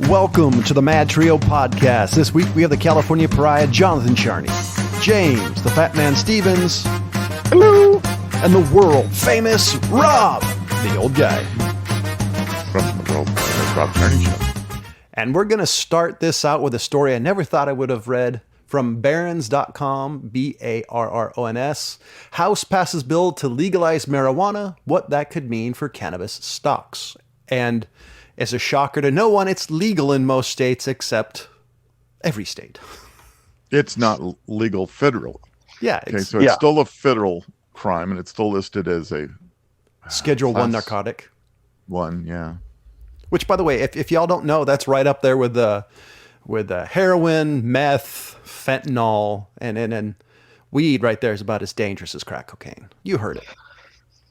Welcome to the MadTrio podcast. This week we have the California Pariah, Jonathan Charney, James, the Fat Man Stevens, hello, and the world famous Rob, the old guy. From the world famous Rob Charney Show. And we're going to start this out with a story I never thought I would have read from Barrons.com, Barrons. House passes bill to legalize marijuana, what that could mean for cannabis stocks. And it's a shocker to no one, it's legal in most states except every state. It's not legal federally. Yeah. Okay, so it's still a federal crime, and it's still listed as a Schedule 1 narcotic. 1, yeah. Which, by the way, if y'all don't know, that's right up there with the heroin, meth, fentanyl, and weed right there is about as dangerous as crack cocaine. You heard it.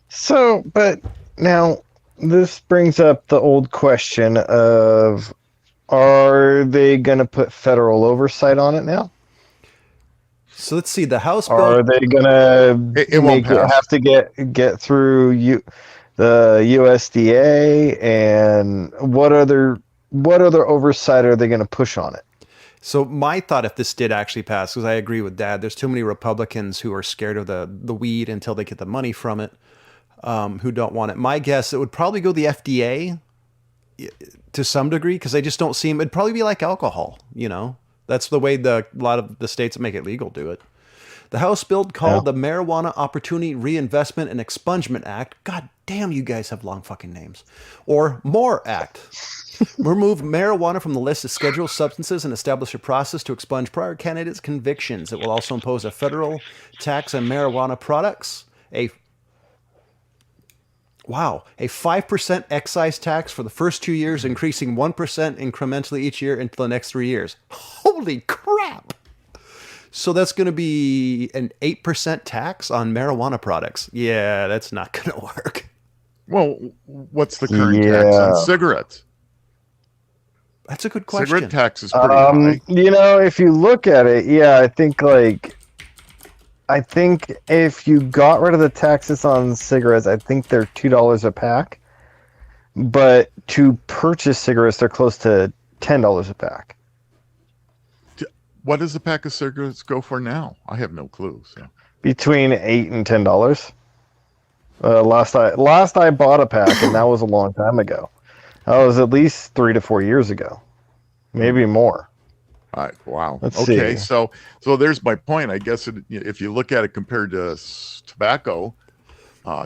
So, but now this brings up the old question of, are they going to put federal oversight on it now? So let's see, the House bill. Are they going to have to get through the USDA, and what other oversight are they going to push on it? So my thought, if this did actually pass, because I agree with Dad, there's too many Republicans who are scared of the weed until they get the money from it, who don't want it. My guess, it would probably go the FDA to some degree, because I just don't see them. It'd probably be like alcohol, you know? That's the way a lot of the states that make it legal do it. The House bill called the Marijuana Opportunity Reinvestment and Expungement Act. God damn, you guys have long fucking names. Or MORE Act. Remove marijuana from the list of scheduled substances and establish a process to expunge prior candidates' convictions. It will also impose a federal tax on marijuana products, a 5% excise tax for the first 2 years, increasing 1% incrementally each year until the next 3 years. Holy crap! So that's going to be an 8% tax on marijuana products. Yeah, that's not going to work. Well, what's the current tax on cigarettes? That's a good question. Cigarette tax is pretty high. You know, if you look at it, I think if you got rid of the taxes on cigarettes, I think they're $2 a pack. But to purchase cigarettes, they're close to $10 a pack. What does a pack of cigarettes go for now? I have no clue. So. Between $8 and $10. Last I bought a pack, and that was a long time ago. That was at least 3 to 4 years ago, maybe more. Wow. Let's okay, see. so there's my point. I guess if you look at it compared to tobacco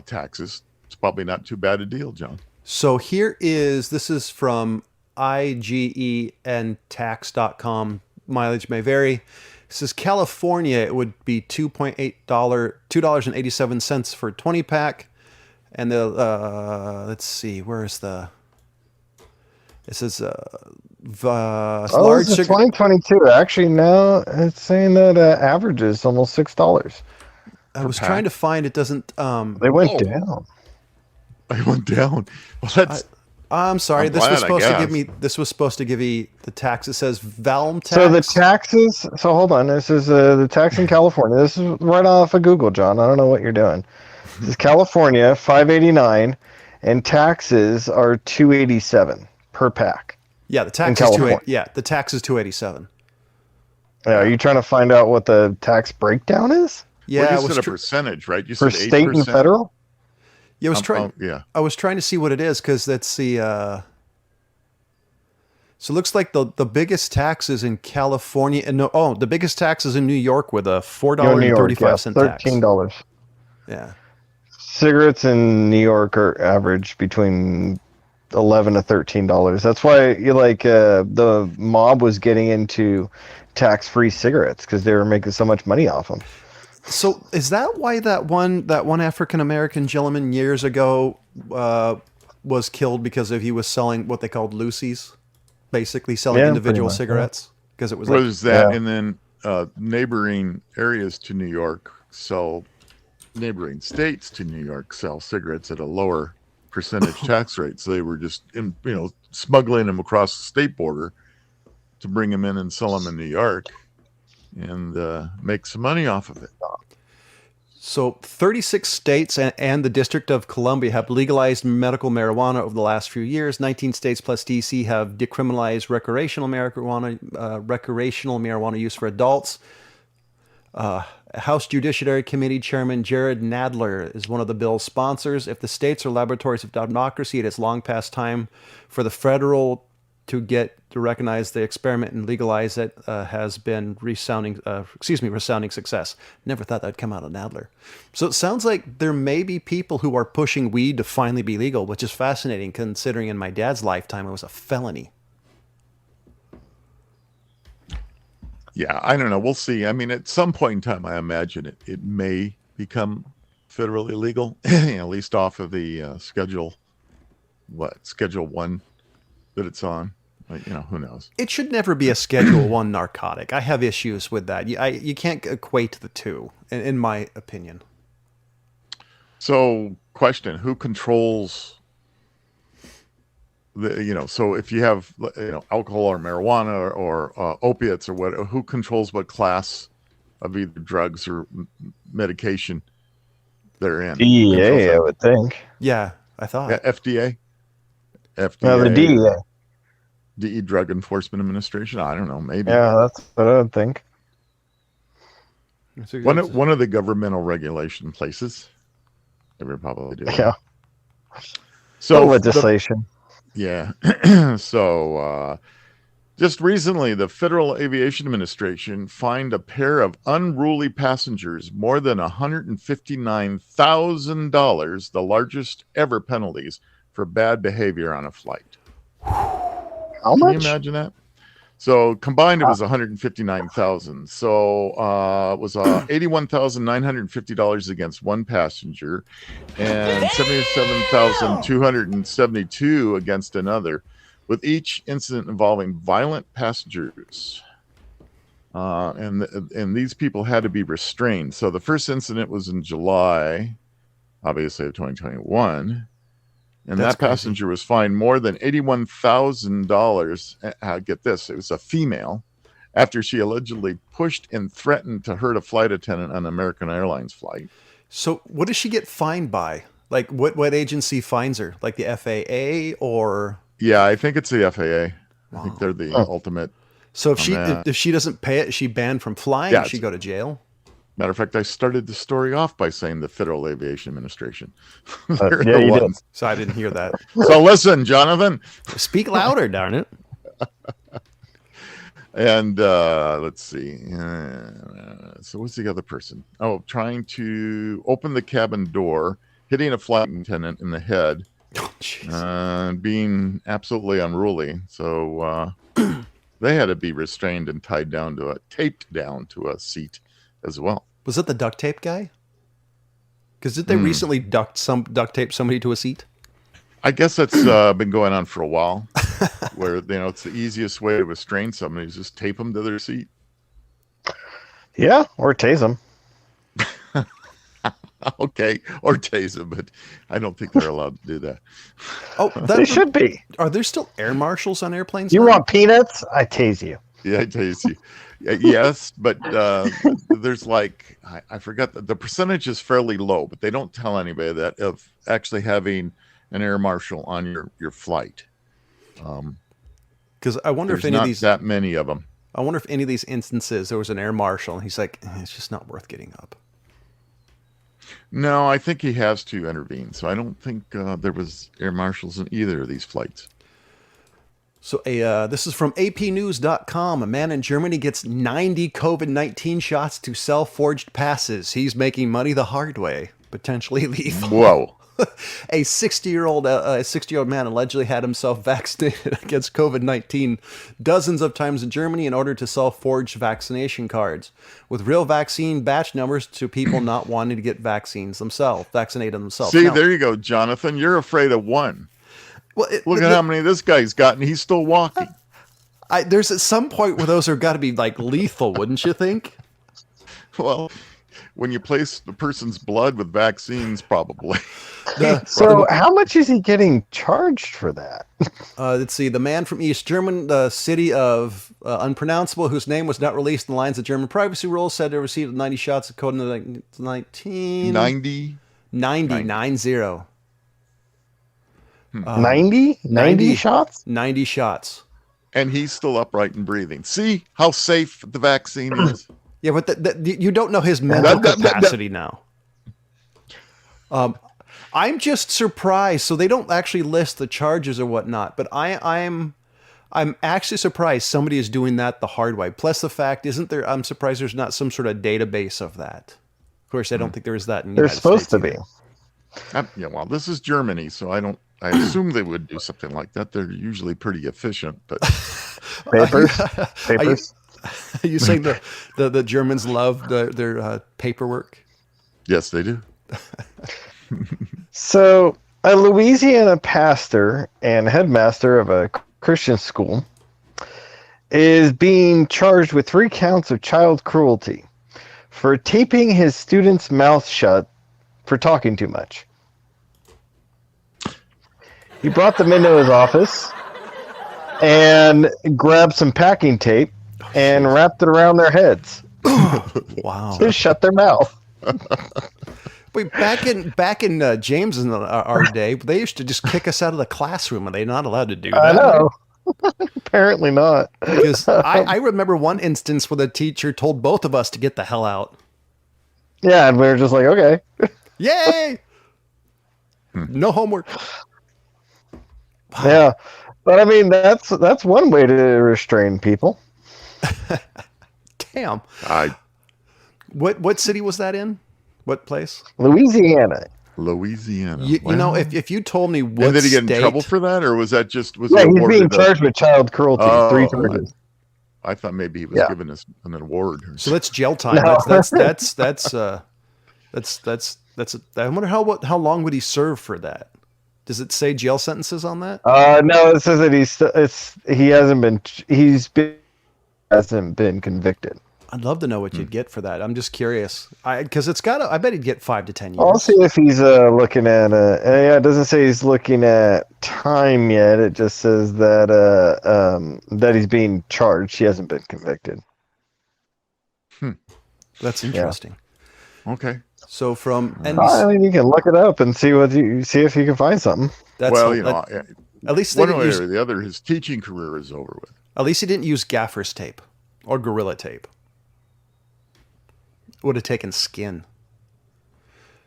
taxes, it's probably not too bad a deal, John. So this is from IGENtax.com. Mileage may vary. It says California, it would be $2.87 for a 20 pack. And let's see, where is it says large it's 2022. Actually, now it's saying that average is almost $6. I was trying to find, it doesn't. They went down. They went down. Well, that's. I'm sorry. I'm this glad, was supposed to give me the tax. It says Valm tax. So the taxes. So hold on. This is the tax in California. This is right off of Google, John. I don't know what you're doing. This is California, $5.89, and taxes are $2.87 per pack. Yeah, the tax is the tax is $2.87. Yeah, are you trying to find out what the tax breakdown is? Yeah, well, you said a percentage, right? You for said 8%? State and federal. Yeah, I was trying to see what it is, because that's the. So it looks like the biggest tax is in California, and the biggest tax is in New York with a $4.35 tax. $13. Yeah. Cigarettes in New York are average between $11 to $13. That's why the mob was getting into tax-free cigarettes, because they were making so much money off them. So is that why that one African-American gentleman years ago was killed, because he was selling what they called loosies, basically selling individual cigarettes? Because it was and then neighboring areas to New York sell, neighboring states to New York sell cigarettes at a lower percentage tax rate. So they were just smuggling them across the state border to bring them in and sell them in New York and make some money off of it. So 36 states and the District of Columbia have legalized medical marijuana over the last few years. 19 states plus DC have decriminalized recreational marijuana use for adults. House Judiciary Committee Chairman Jared Nadler is one of the bill's sponsors. If the states are laboratories of democracy, it is long past time for the federal to recognize the experiment and legalize it. Has been resounding success. Never thought that'd come out of Nadler. So it sounds like there may be people who are pushing weed to finally be legal, which is fascinating considering in my dad's lifetime it was a felony. Yeah, I don't know. We'll see. I mean, at some point in time, I imagine it may become federally legal, at least off of the Schedule 1 that it's on. Like, who knows? It should never be a Schedule 1 narcotic. I have issues with that. You can't equate the two, in my opinion. So, question: who controls so if you have alcohol or marijuana or opiates or what, who controls what class of either drugs or medication they're in? DEA, I would think. Yeah, I thought. Yeah, FDA. No, the DEA. DE Drug Enforcement Administration. I don't know. Maybe. Yeah, that's what I would think. One of the governmental regulation places. They would probably do. Yeah. So legislation. Yeah. So just recently, the Federal Aviation Administration fined a pair of unruly passengers more than $159,000, the largest ever penalties for bad behavior on a flight. How much? Can you imagine that? So combined, it was $159,000. So it was $81,950 against one passenger, and $77,272 against another, with each incident involving violent passengers. And these people had to be restrained. So the first incident was in July, obviously, of 2021. And that passenger was fined more than $81,000. Get this, it was a female, after she allegedly pushed and threatened to hurt a flight attendant on an American Airlines flight. So what does she get fined by? Like what agency fines her? Like the FAA or? Yeah, I think it's the FAA. I think they're the ultimate. So if she doesn't pay it, is she banned from flying? Does she go to jail? Matter of fact, I started the story off by saying the Federal Aviation Administration. Yeah, you did. So I didn't hear that. So listen, Jonathan. Speak louder, darn it. And let's see. So what's the other person? Oh, trying to open the cabin door, hitting a flight attendant in the head, being absolutely unruly. So they had to be restrained and taped down to a seat as well. Was it the duct tape guy? Because did they recently duct tape somebody to a seat? I guess that's been going on for a while, where it's the easiest way to restrain somebody is just tape them to their seat. Yeah, or tase them. Okay, or tase them, but I don't think they're allowed to do that. Oh, they should be. Are there still air marshals on airplanes? You want peanuts? I tase you. Yeah, I tase you. Yes, but there's like I forgot the percentage is fairly low, but they don't tell anybody that of actually having an air marshal on your flight. Because I wonder if any not of these that many of them. I wonder if any of these instances there was an air marshal and he's like, it's just not worth getting up. No, I think he has to intervene. So I don't think there was air marshals in either of these flights. So this is from apnews.com. A man in Germany gets 90 COVID-19 shots to sell forged passes. He's making money the hard way, potentially lethal. Whoa. A 60-year-old man allegedly had himself vaccinated against COVID-19 dozens of times in Germany in order to sell forged vaccination cards with real vaccine batch numbers to people not wanting to get vaccinated themselves. See, there you go, Jonathan. You're afraid of one. Well, look at how many this guy's got, and he's still walking. There's at some point where those are got to be like lethal, wouldn't you think? Well, when you place the person's blood with vaccines, probably. So how much is he getting charged for that? Let's see. The man from East German, the city of unpronounceable, whose name was not released in the lines of German privacy rules, said they received 90 shots of COVID-19. 90? 90. 90 shots? 90 shots. And he's still upright and breathing. See how safe the vaccine is? Yeah, but you don't know his mental capacity now. I'm just surprised. So they don't actually list the charges or whatnot, but I'm actually surprised somebody is doing that the hard way. Plus the fact, I'm surprised there's not some sort of database of that. Of course, I don't think there is that in the There's supposed to be. Yeah, well, this is Germany, so I assume they would do something like that. They're usually pretty efficient, but Papers? Are you saying the Germans love their paperwork? yes, they do. So, a Louisiana pastor and headmaster of a Christian school is being charged with 3 counts of child cruelty for taping his student's mouth shut for talking too much. He brought them into his office and grabbed some packing tape and wrapped it around their heads Wow. to shut their mouth. Wait, back in James and our day, they used to just kick us out of the classroom. Are they not allowed to do that? I know. Apparently not. Because I remember one instance where the teacher told both of us to get the hell out. Yeah, and we were just like, okay. Yay! No homework. Yeah. But I mean, that's one way to restrain people. Damn. I What city was that in? What place? Louisiana. Louisiana. You know, if you told me what and did he get in state- trouble for that, or was that just was Yeah, he he's awarded being charged with child cruelty. Oh, 3 charges. I thought maybe he was Yeah. given us an award. Or So that's jail time. No. That's I wonder how long would he serve for that? Does it say jail sentences on that? No, it says that he hasn't been convicted. I'd love to know what you'd get for that. I'm just curious. Because I bet he'd get 5 to 10 years. I'll see if he's looking at. Yeah, it doesn't say he's looking at time yet. It just says that that he's being charged. He hasn't been convicted. That's interesting. Okay. So from I NBC, mean, you can look it up and see if you can find something. that's Well, at least they one didn't way use, or the other, his teaching career is over with. at least he didn't use gaffer's tape or gorilla tape. Would have taken skin.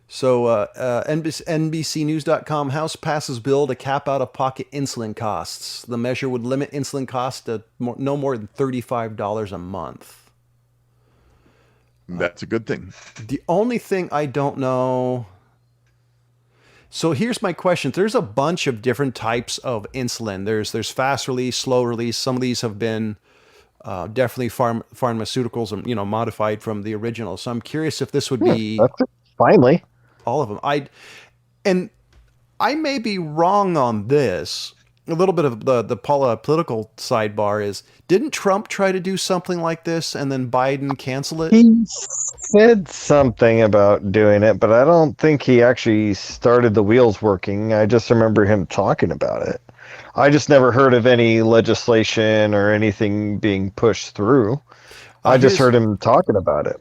So NBCnews.com, House passes bill to cap out-of-pocket insulin costs. The measure would limit insulin costs to no more than $35 a month. That's a good thing. The only thing I don't know. So here's my question. There's a bunch of different types of insulin. There's fast release, slow release. Some of these have been definitely pharmaceuticals and modified from the original. So I'm curious if this would be That's it. Finally. all of them. I may be wrong on this. A little bit of the political sidebar is, didn't Trump try to do something like this and then Biden cancel it? He said something about doing it, but I don't think he actually started the wheels working. I just remember him talking about it. I just never heard of any legislation or anything being pushed through. I just heard him talking about it.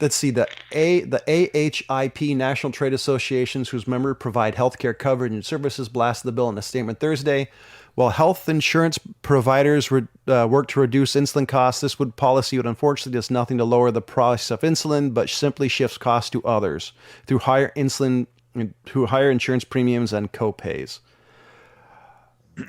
Let's see, the AHIP, National Trade Associations, whose members provide healthcare coverage and services, blasted the bill in a statement Thursday. While health insurance providers work to reduce insulin costs, this policy would unfortunately does nothing to lower the price of insulin, but simply shifts costs to others through higher insurance premiums and co-pays. See,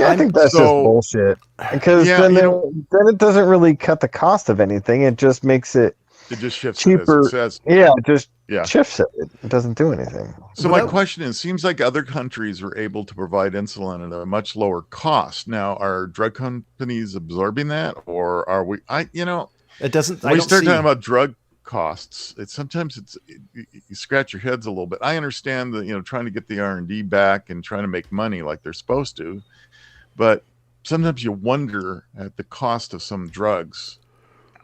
I think that's just bullshit. Because then it doesn't really cut the cost of anything. It just makes it just shifts cheaper. It, as it says. Yeah, it just shifts it. It doesn't do anything. So my question is, seems like other countries are able to provide insulin at a much lower cost. Now, are drug companies absorbing that, or are we? It doesn't. When we start talking about drug costs, sometimes you scratch your heads a little bit. I understand that trying to get the R&D back and trying to make money like they're supposed to, but sometimes you wonder at the cost of some drugs.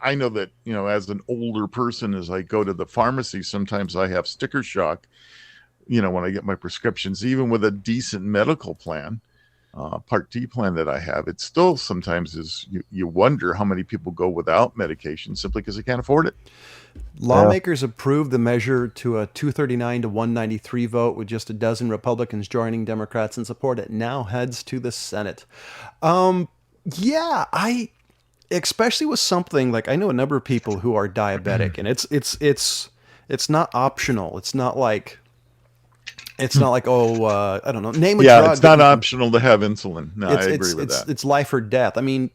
I know that as an older person, as I go to the pharmacy, sometimes I have sticker shock when I get my prescriptions, even with a decent medical plan, Part D plan that I have, it still sometimes is, you wonder how many people go without medication simply because they can't afford it. Lawmakers approved the measure to a 239 to 193 vote, with just a dozen Republicans joining Democrats in support. It now heads to the Senate. Especially with something like, I know a number of people who are diabetic, and it's not optional. It's not like, I don't know, name a drug. Yeah, it's not optional to have insulin. No, I agree with that. It's life or death. I mean,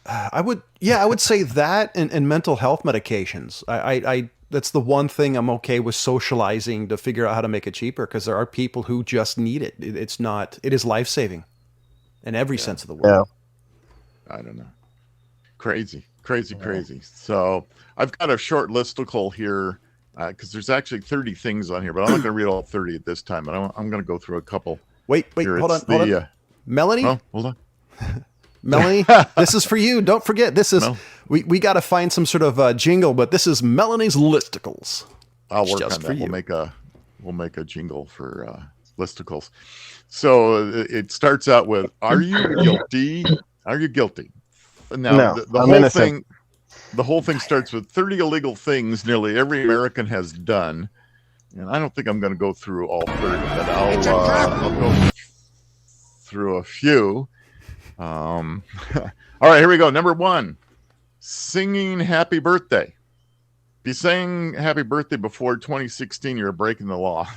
I would say that and mental health medications. I that's the one thing I'm okay with socializing to figure out how to make it cheaper, because there are people who just need it. It is life-saving in every sense of the word. Yeah. I don't know. Crazy. So I've got a short listicle here, because there's actually 30 things on here, but I'm not going to read all 30 at this time. But I'm going to go through a couple. Wait, hold on. Melanie? Oh, hold on. Melanie, this is for you. Don't forget, this is we got to find some sort of jingle, but this is Melanie's listicles. I'll work on that. We'll make a jingle for listicles. So it starts out with, "Are you guilty? Are you guilty?" Now No, the whole thing starts with 30 illegal things nearly every American has done, and I don't think I'm going to go through all 30, but I'll go through a few. All right, here we go. Number 1, singing happy birthday. If you sang happy birthday before 2016, you're breaking the law.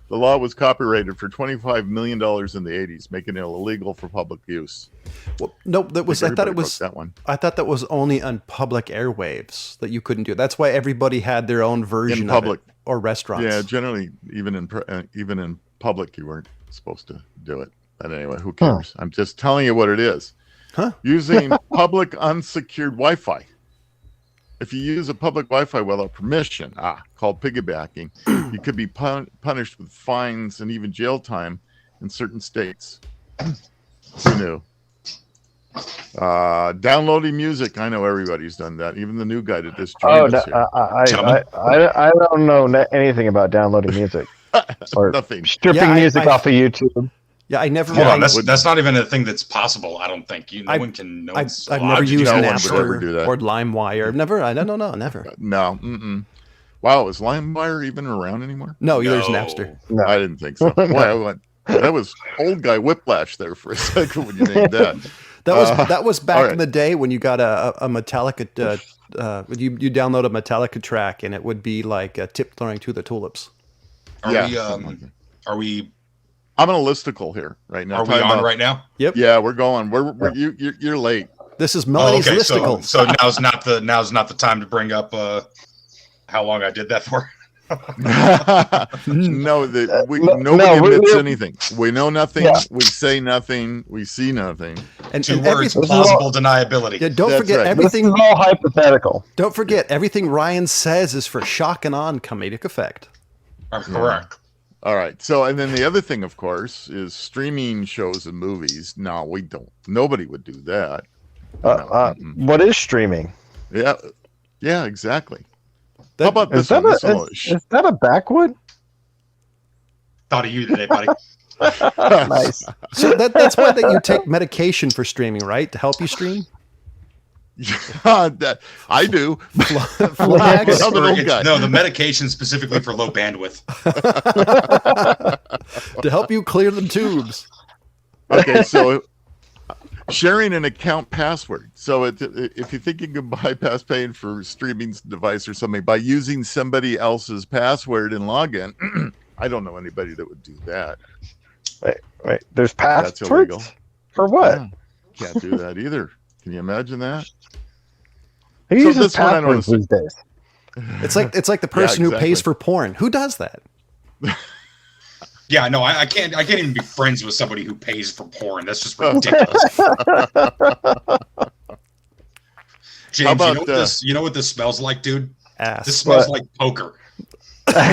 The law was copyrighted for $25 million in the 80s, making it illegal for public use. Well, no, I thought it was that one. I thought that was only on public airwaves that you couldn't do it. That's why everybody had their own version in public of it, or restaurants. Yeah, generally, even in public, you weren't supposed to do it. But anyway, who cares? I'm just telling you what it is. Using public unsecured Wi-Fi. If you use a public Wi-Fi without permission, called piggybacking, you could be punished with fines and even jail time in certain states. Who knew? Downloading music. I know everybody's done that. Even the new guy that just joined us here. I don't know anything about downloading music or Nothing. stripping music off of YouTube. Yeah, I never. Hold on, that's not even a thing that's possible. I don't think no one can know. I've never used Napster do that. or LimeWire. Never. No. No. Mm-mm. Wow, is LimeWire even around anymore? No, there's Napster. No. I didn't think so. Boy, that was old guy whiplash there for a second when you named that. That was back in the day when you got a Metallica. You download a Metallica track and it would be like tiptoeing to the tulips. Are we? I'm on a listicle here right now. Are we on right now? Yep. Yeah, we're going. You're late. This is Melanie's listicles. So now's not the time to bring up how long I did that for. Nobody admits anything. We know nothing. Yeah. We say nothing. We see nothing. And 2 words: plausible deniability. Yeah, don't forget everything. This is all hypothetical. Don't forget everything Ryan says is for shock and awe and comedic effect. Correct. All right. So, and then the other thing, of course, is streaming shows and movies. No, we don't. Nobody would do that. What is streaming? Yeah, exactly. How about this one? Is that a backwood? Thought of you today, buddy. Nice. So that's why that you take medication for streaming, right? To help you stream? That I do. Flax. No, the medication specifically for low bandwidth. To help you clear the tubes. Okay, so sharing an account password. So if you think you can bypass paying for streaming device or something by using somebody else's password and login, I don't know anybody that would do that. Wait. There's passwords? That's illegal. For what? Yeah, can't do that either. Can you imagine that? Who uses passwords these days? It's like the person who pays for porn. Who does that? Yeah, no, I can't even be friends with somebody who pays for porn. That's just ridiculous. James, you know what this smells like, dude? Ass. This smells like poker. Yeah.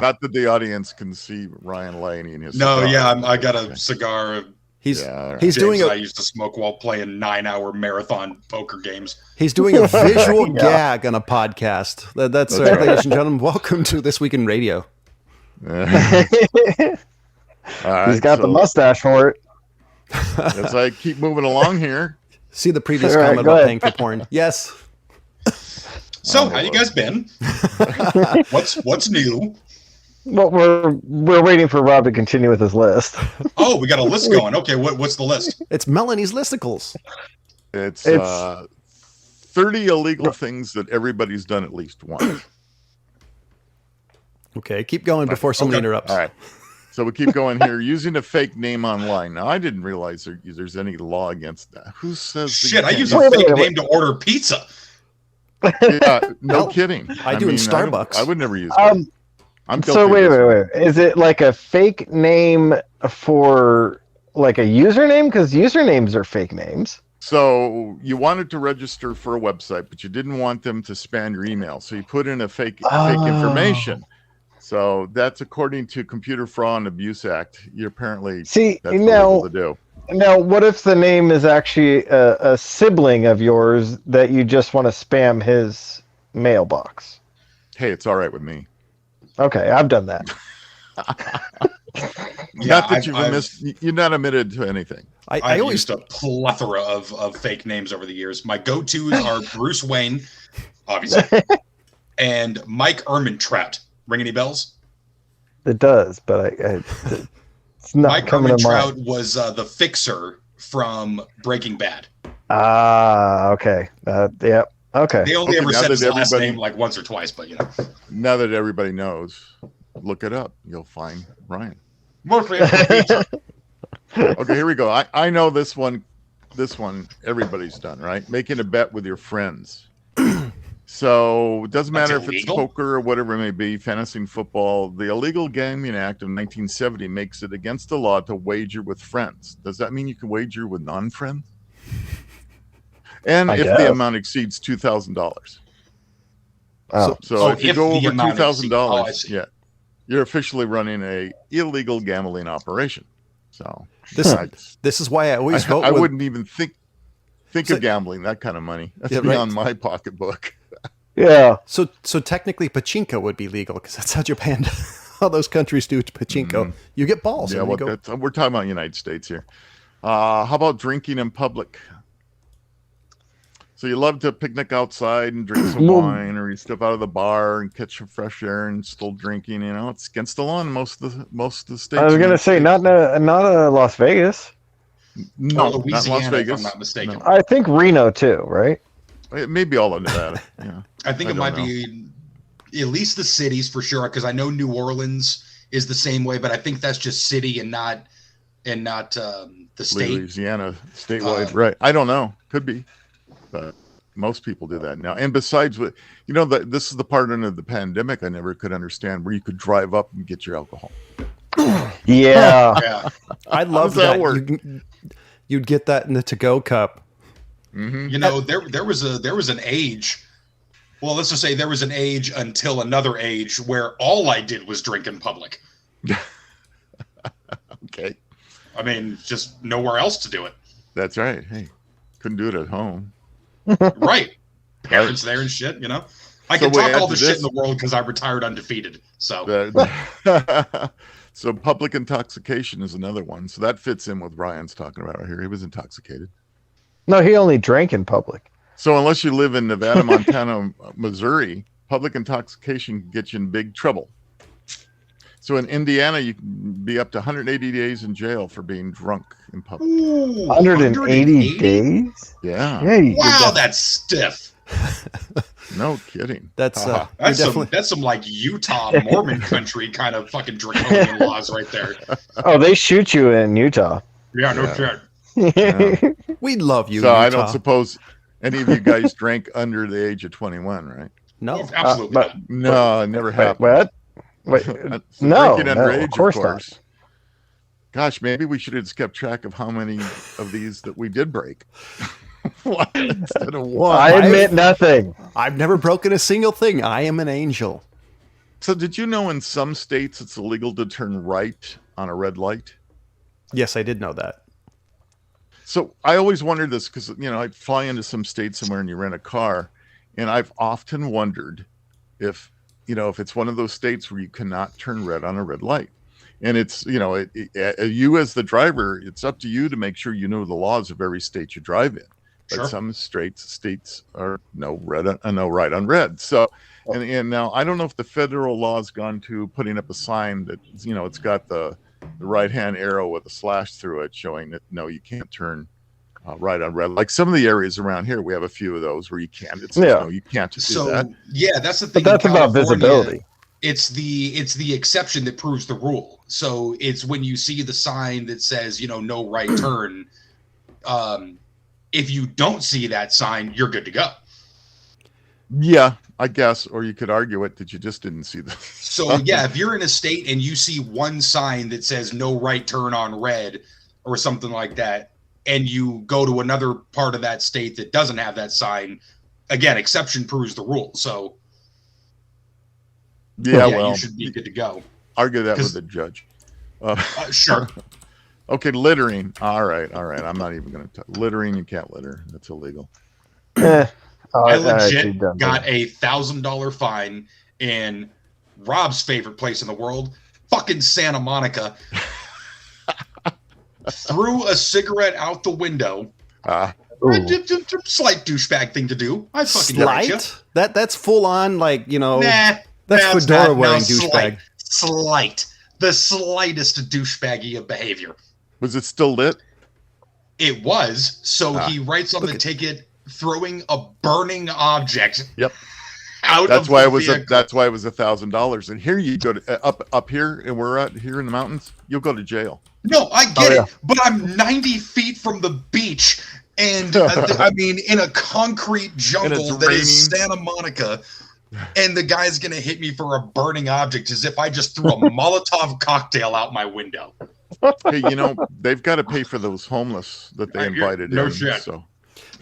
Not that the audience can see Ryan Laney in his No, cigar. yeah, I got a cigar. He's Yeah, he's James doing and I a used to smoke while playing 9-hour marathon poker games. he's doing a visual Yeah. gag on a podcast. That's That's right. ladies and gentlemen, welcome to This Week in Radio. All right, He's got the so mustache for it. as I keep moving along here, See the previous All right, comment go about ahead. paying for porn. Yes. So, how you guys been? What's new? Well, we're waiting for Rob to continue with his list. Oh, we got a list going. Okay, what's the list? It's Melanie's listicles. it's It's- 30 illegal things that everybody's done at least once. Okay, keep going before somebody Okay. interrupts. All right. So we keep going here. Using a fake name online. Now, I didn't realize there's any law against that. Who says? that Shit, you I can't use Wait a a fake minute, name to order pizza. Yeah, no Hell, kidding. I do in don't- Starbucks. I would never use that. I'm So guilty of this. wait. Is it like a fake name for like a username? Because usernames are fake names. So you wanted to register for a website, but you didn't want them to spam your email. So you put in a fake Oh. information. So that's according to Computer Fraud and Abuse Act. You apparently See, that's illegal to do. now what if the name is actually a sibling of yours that you just want to spam his mailbox? Hey, it's all right with me. Okay, I've done that. Not that you're not admitted to anything. I I've always used a plethora of fake names over the years. My go-tos are Bruce Wayne, obviously, and Mike Ehrmantraut. Ring any bells? It does, but it's not Mike coming to Ehrmantraut mind. was the fixer from Breaking Bad. Ah, okay. Yep. Okay. They only Okay, ever now said his that last everybody- name like once or twice, but you know. Now that everybody knows, look it up. You'll find Ryan. Mostly for pizza. Okay, here we go. I know this one. This one everybody's done, right? Making a bet with your friends. So it doesn't That's matter if it's illegal? poker or whatever it may be, fantasy and football. The Illegal Gambling Act of 1970 makes it against the law to wager with friends. Does that mean you can wager with non-friends? And I if guess. the amount exceeds $2,000. Oh, So if you if go the over amount exceeds- I $2,000, see. yeah, you're officially running a illegal gambling operation. So This- I, this is why I always vote I with wouldn't even think So- of gambling that kind of money. That's Yeah, right. beyond my pocketbook. yeah. so technically pachinko would be legal because that's how Japan all those countries do pachinko. You get balls Yeah, and well, you go we're talking about United States here. How about drinking in public? So you love to picnic outside and drink some Well- wine, or you step out of the bar and catch some fresh air and still drinking. You know, it's against the law in most of the states. I was in the gonna say United not Las Vegas. States. No, not Louisiana, Las if Vegas. I'm not mistaken. I think Reno too, right? No. It may be all of Nevada. Yeah. I think I it don't might know. be at least the cities for sure, because I know New Orleans is the same way, but I think that's just city and not the state. Louisiana statewide, right? I don't know. Could be, but most people do that now. And besides, this is the part under the pandemic I never could understand, where you could drive up and get your alcohol. Yeah. Yeah, I love does that that. work? You'd get that in the to-go cup. Mm-hmm. you know there was an age. Well, let's just say there was an age until another age where all I did was drink in public. Okay, I mean, just nowhere else to do it. that's right. Hey, couldn't do it at home. Right. Parents there and shit, you know. I So can we talk add all the to shit this- in the world because I retired undefeated. So So public intoxication is another one. So that fits in with Ryan's talking about right here. He was intoxicated. No, he only drank in public. So unless you live in Nevada, Montana, Missouri, public intoxication can get you in big trouble. So in Indiana, you can be up to 180 days in jail for being drunk in public. ooh, 180 days? Yeah, Yeah. Wow, that's stiff. no kidding. That's Haha. you That's definitely some like Utah Mormon country kind of fucking draconian laws right there. Oh, they shoot you in Utah. Yeah, no Yeah. shit. Yeah. we love you. So I Utah. don't suppose any of you guys drank under the age of 21, right? No. Oh, absolutely but- not. No, it never Wait, happened. what? Wait, So no, drinking no, underage, of course not. Gosh, maybe we should have just kept track of how many of these that we did break. One instead of one. I admit nothing. I've never broken a single thing. I am an angel. So did you know in some states it's illegal to turn right on a red light? Yes, I did know that. So I always wondered this because, I fly into some state somewhere and you rent a car. And I've often wondered if it's one of those states where you cannot turn red on a red light. And it's, you as the driver, it's up to you to make sure you know the laws of every state you drive in. But Sure. some states are no right on red. So, and now I don't know if the federal law's gone to putting up a sign that, it's got the right-hand arrow with a slash through it showing that, no, you can't turn right on red. Like some of the areas around here, we have a few of those where you can't. It says, no, you can't do that. Yeah, that's the thing. But that's about visibility. It's the exception that proves the rule. So it's when you see the sign that says, no right turn. If you don't see that sign, you're good to go. Yeah, I guess. Or you could argue it that you just didn't see the. So yeah, if you're in a state and you see one sign that says no right turn on red or something like that, and you go to another part of that state that doesn't have that sign, again, exception proves the rule. So yeah, you should be good to go. Argue that with the judge. Sure. Okay, littering. All right. I'm not even going to talk. Littering, you can't litter. That's illegal. I legit got a $1,000 fine in Rob's favorite place in the world, fucking Santa Monica. Threw a cigarette out the window. Slight douchebag thing to do. I fucking slight. You. That's full on, like, Nah, that's fedora wearing douchebag. Slight. The slightest douchebaggy of behavior. Was it still lit? It was. So he writes on the ticket, throwing a burning object. Yep. That's why it was $1,000. And here you go to up here, and we're out here in the mountains. You'll go to jail. No, I get it, but I'm 90 feet from the beach, and I mean, in a concrete jungle that is Santa Monica, and the guy's gonna hit me for a burning object as if I just threw a Molotov cocktail out my window. Hey, they've got to pay for those homeless that they invited in. Shit. So.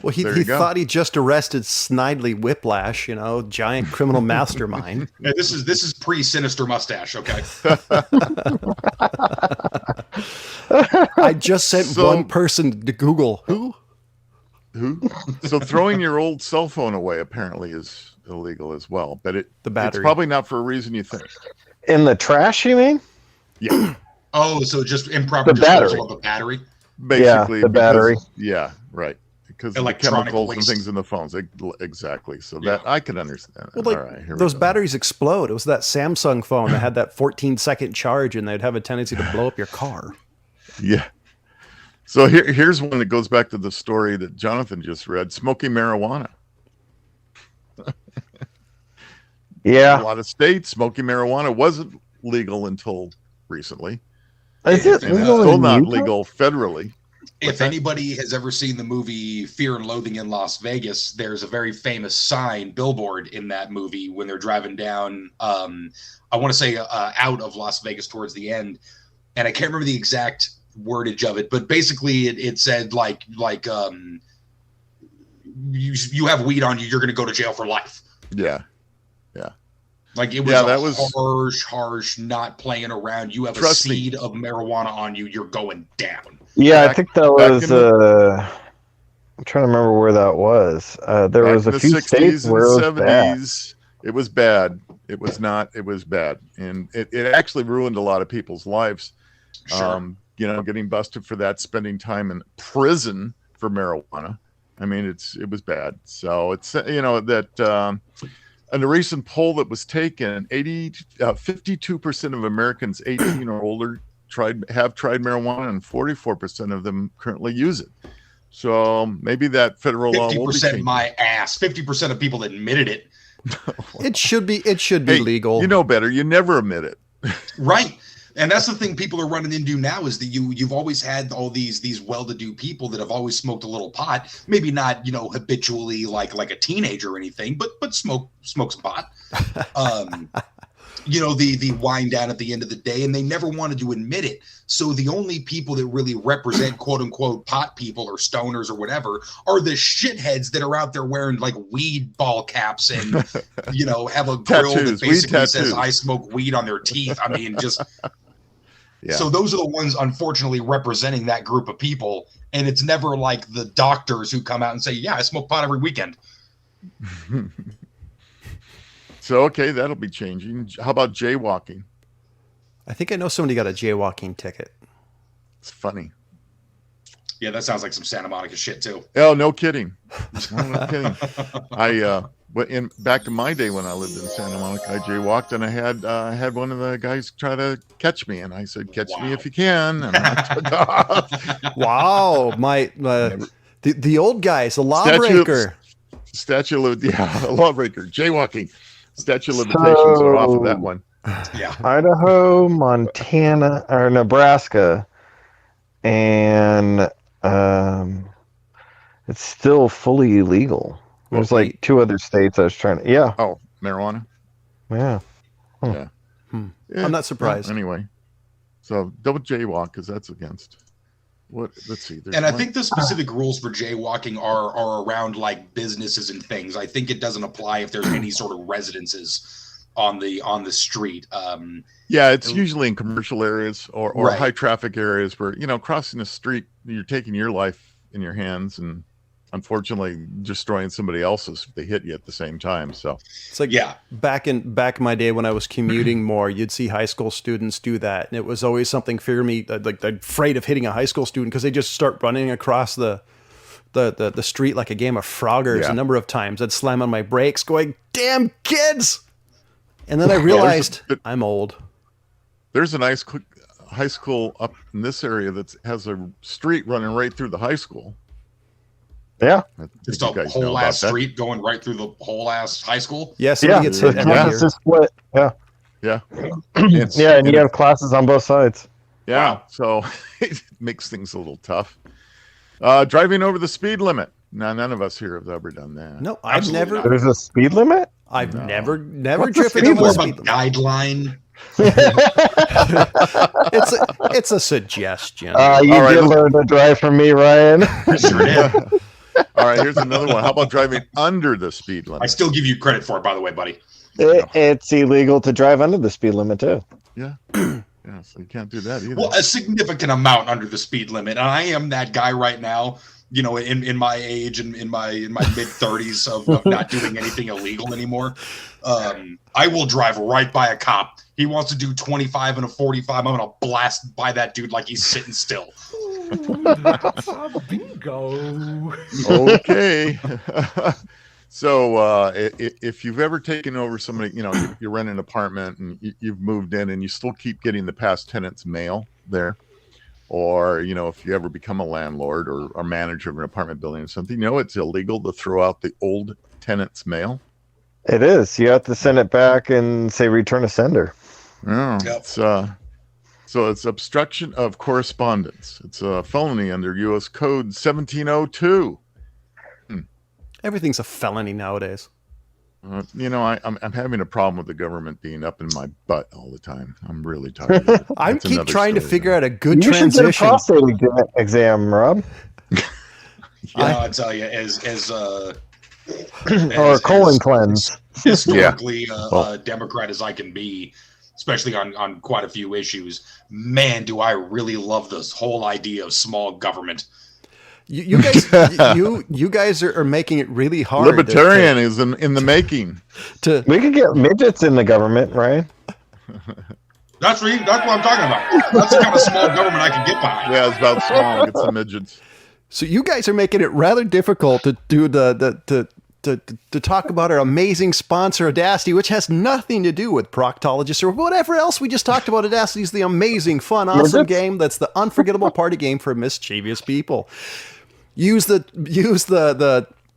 Well, he thought he just arrested Snidely Whiplash, giant criminal mastermind. Yeah, this is pre-sinister mustache, okay? I just sent one person to Google. Who? So throwing your old cell phone away apparently is illegal as well, but the battery. It's probably not for a reason you think. In the trash, you mean? Yeah. Oh, so just improper disposal of the battery? Basically, the battery. Yeah, right. Because of the chemicals and things in the phones. Exactly. So that I can understand. Well, all right, those batteries explode. It was that Samsung phone that had that 14-second charge, and they'd have a tendency to blow up your car. Yeah. So here's one that goes back to the story that Jonathan just read: smoking marijuana. Yeah. In a lot of states, smoking marijuana wasn't legal until recently. Is it still not legal federally? If anybody has ever seen the movie Fear and Loathing in Las Vegas, there's a very famous billboard in that movie when they're driving down, I want to say out of Las Vegas towards the end. And I can't remember the exact wordage of it, but basically it said like you have weed on you, you're going to go to jail for life. Yeah. Like it was harsh, not playing around. You have a seed of marijuana on you, you're going down. Yeah, I think that was. I'm trying to remember where that was. There was a few states where it was bad. It was bad. It was not. It was bad, and it actually ruined a lot of people's lives. Sure. Getting busted for that, spending time in prison for marijuana. I mean, it was bad. So it's that. In a recent poll that was taken, 52% of Americans 18 or older have tried marijuana, and 44% of them currently use it. So maybe that federal law will be changed. 50% my ass. 50% of people admitted it. It should be legal. You know better. You never admit it. Right. And that's the thing people are running into now is that you've always had all these well-to-do people that have always smoked a little pot, maybe not habitually like a teenager or anything, but smokes pot. The wind down at the end of the day, and they never wanted to admit it. So the only people that really represent quote unquote pot people or stoners or whatever are the shitheads that are out there wearing like weed ball caps and have a grill that basically says I smoke weed on their teeth. I mean, just Yeah. So those are the ones, unfortunately, representing that group of people. And it's never like the doctors who come out and say, yeah, I smoke pot every weekend. So, okay, that'll be changing. How about jaywalking? I think I know somebody got a jaywalking ticket. It's funny. Yeah, that sounds like some Santa Monica shit too. Oh, no kidding. No kidding. Back in my day when I lived in Santa Monica, I jaywalked and I had one of the guys try to catch me, and I said, "Catch me if you can," and I took off. Wow, the old guys, the lawbreaker. Lawbreaker, jaywalking. Statute of limitations are off of that one. Yeah. Idaho, Montana, or Nebraska, and it's still fully illegal. There's like 2 other states I was trying to. Yeah. Oh, marijuana. Yeah. Yeah. I'm not surprised. Well, anyway, so don't jaywalk because that's against. What? Let's see. And I think the specific rules for jaywalking are around like businesses and things. I think it doesn't apply if there's any sort of residences on the street. Yeah, it's usually in commercial areas or Right. high traffic areas where, crossing the street, you're taking your life in your hands and unfortunately destroying somebody else's if they hit you at the same time. So It's like back in my day when I was commuting more, you'd see high school students do that, and it was always something fear me, like afraid of hitting a high school student because they just start running across the street like a game of Froggers. A number of times I'd slam on my brakes, going, "Damn kids!" And then I realized I'm old. there's a nice high school up in this area that has a street running right through the high school. Yeah. Just a whole ass street going right through the whole ass high school. Yeah, somebody gets hit every campus year. is split. Yeah. Yeah. Yeah, and you have classes on both sides. Yeah. Wow. So it makes things a little tough. Driving over the speed limit. Now, none of us here have ever done that. No, I've Absolutely never. not. There's a speed limit? I've never What's the driven speed over the More of a speed limit. guideline. It's a suggestion. You All right, did learn to drive from me, Ryan. Sure did. All right, here's another one. How about driving under the speed I limit? still give you credit for it, by the way, buddy. It's illegal to drive under the speed limit, too. Yeah. Yeah, so you can't do that either. Well, a significant amount under the speed limit. And I am that guy right now, in my age and in my mid 30s of not doing anything illegal anymore. I will drive right by a cop. He wants to do 25 and a 45. I'm going to blast by that dude like he's sitting still. Bingo. Okay. So if you've ever taken over somebody, you rent an apartment and you've moved in and you still keep getting the past tenant's mail there, or, if you ever become a landlord or manager of an apartment building or something, it's illegal to throw out the old tenant's mail. It is. You have to send it back and say return to sender. Yeah. Yep. So it's obstruction of correspondence. It's a felony under U.S. Code 1702. Everything's a felony nowadays. I'm having a problem with the government being up in my butt all the time. I'm really tired of it. I That's keep another trying to story, figure though. out a good You should get a transition. prostate exam, Rob. I tell you, as Or a colon cleanse. historically Well. Democrat as I can be, especially on quite a few issues, man, do I really love this whole idea of small government. You guys, you guys are making it really hard. Libertarian is in the making. To We could get midgets in the government, right? That's what I'm talking about. That's the kind of small government I can get behind. Yeah, it's about small. Get some midgets. so you guys are making it rather difficult to do to talk about our amazing sponsor Audacity, which has nothing to do with proctologists or whatever else we just talked about. Audacity is the amazing, fun, awesome game that's the unforgettable party game for mischievous people. Use the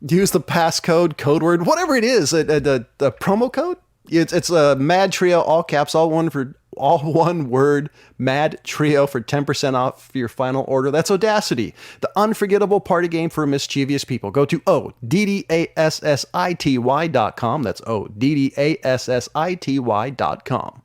passcode, code word, whatever it is, the promo code. It's a MadTrio, all caps, all one word, MadTrio for 10% off your final order. That's Audacity, the unforgettable party game for mischievous people. Go to ODDASSITY.com. That's ODDASSITY.com.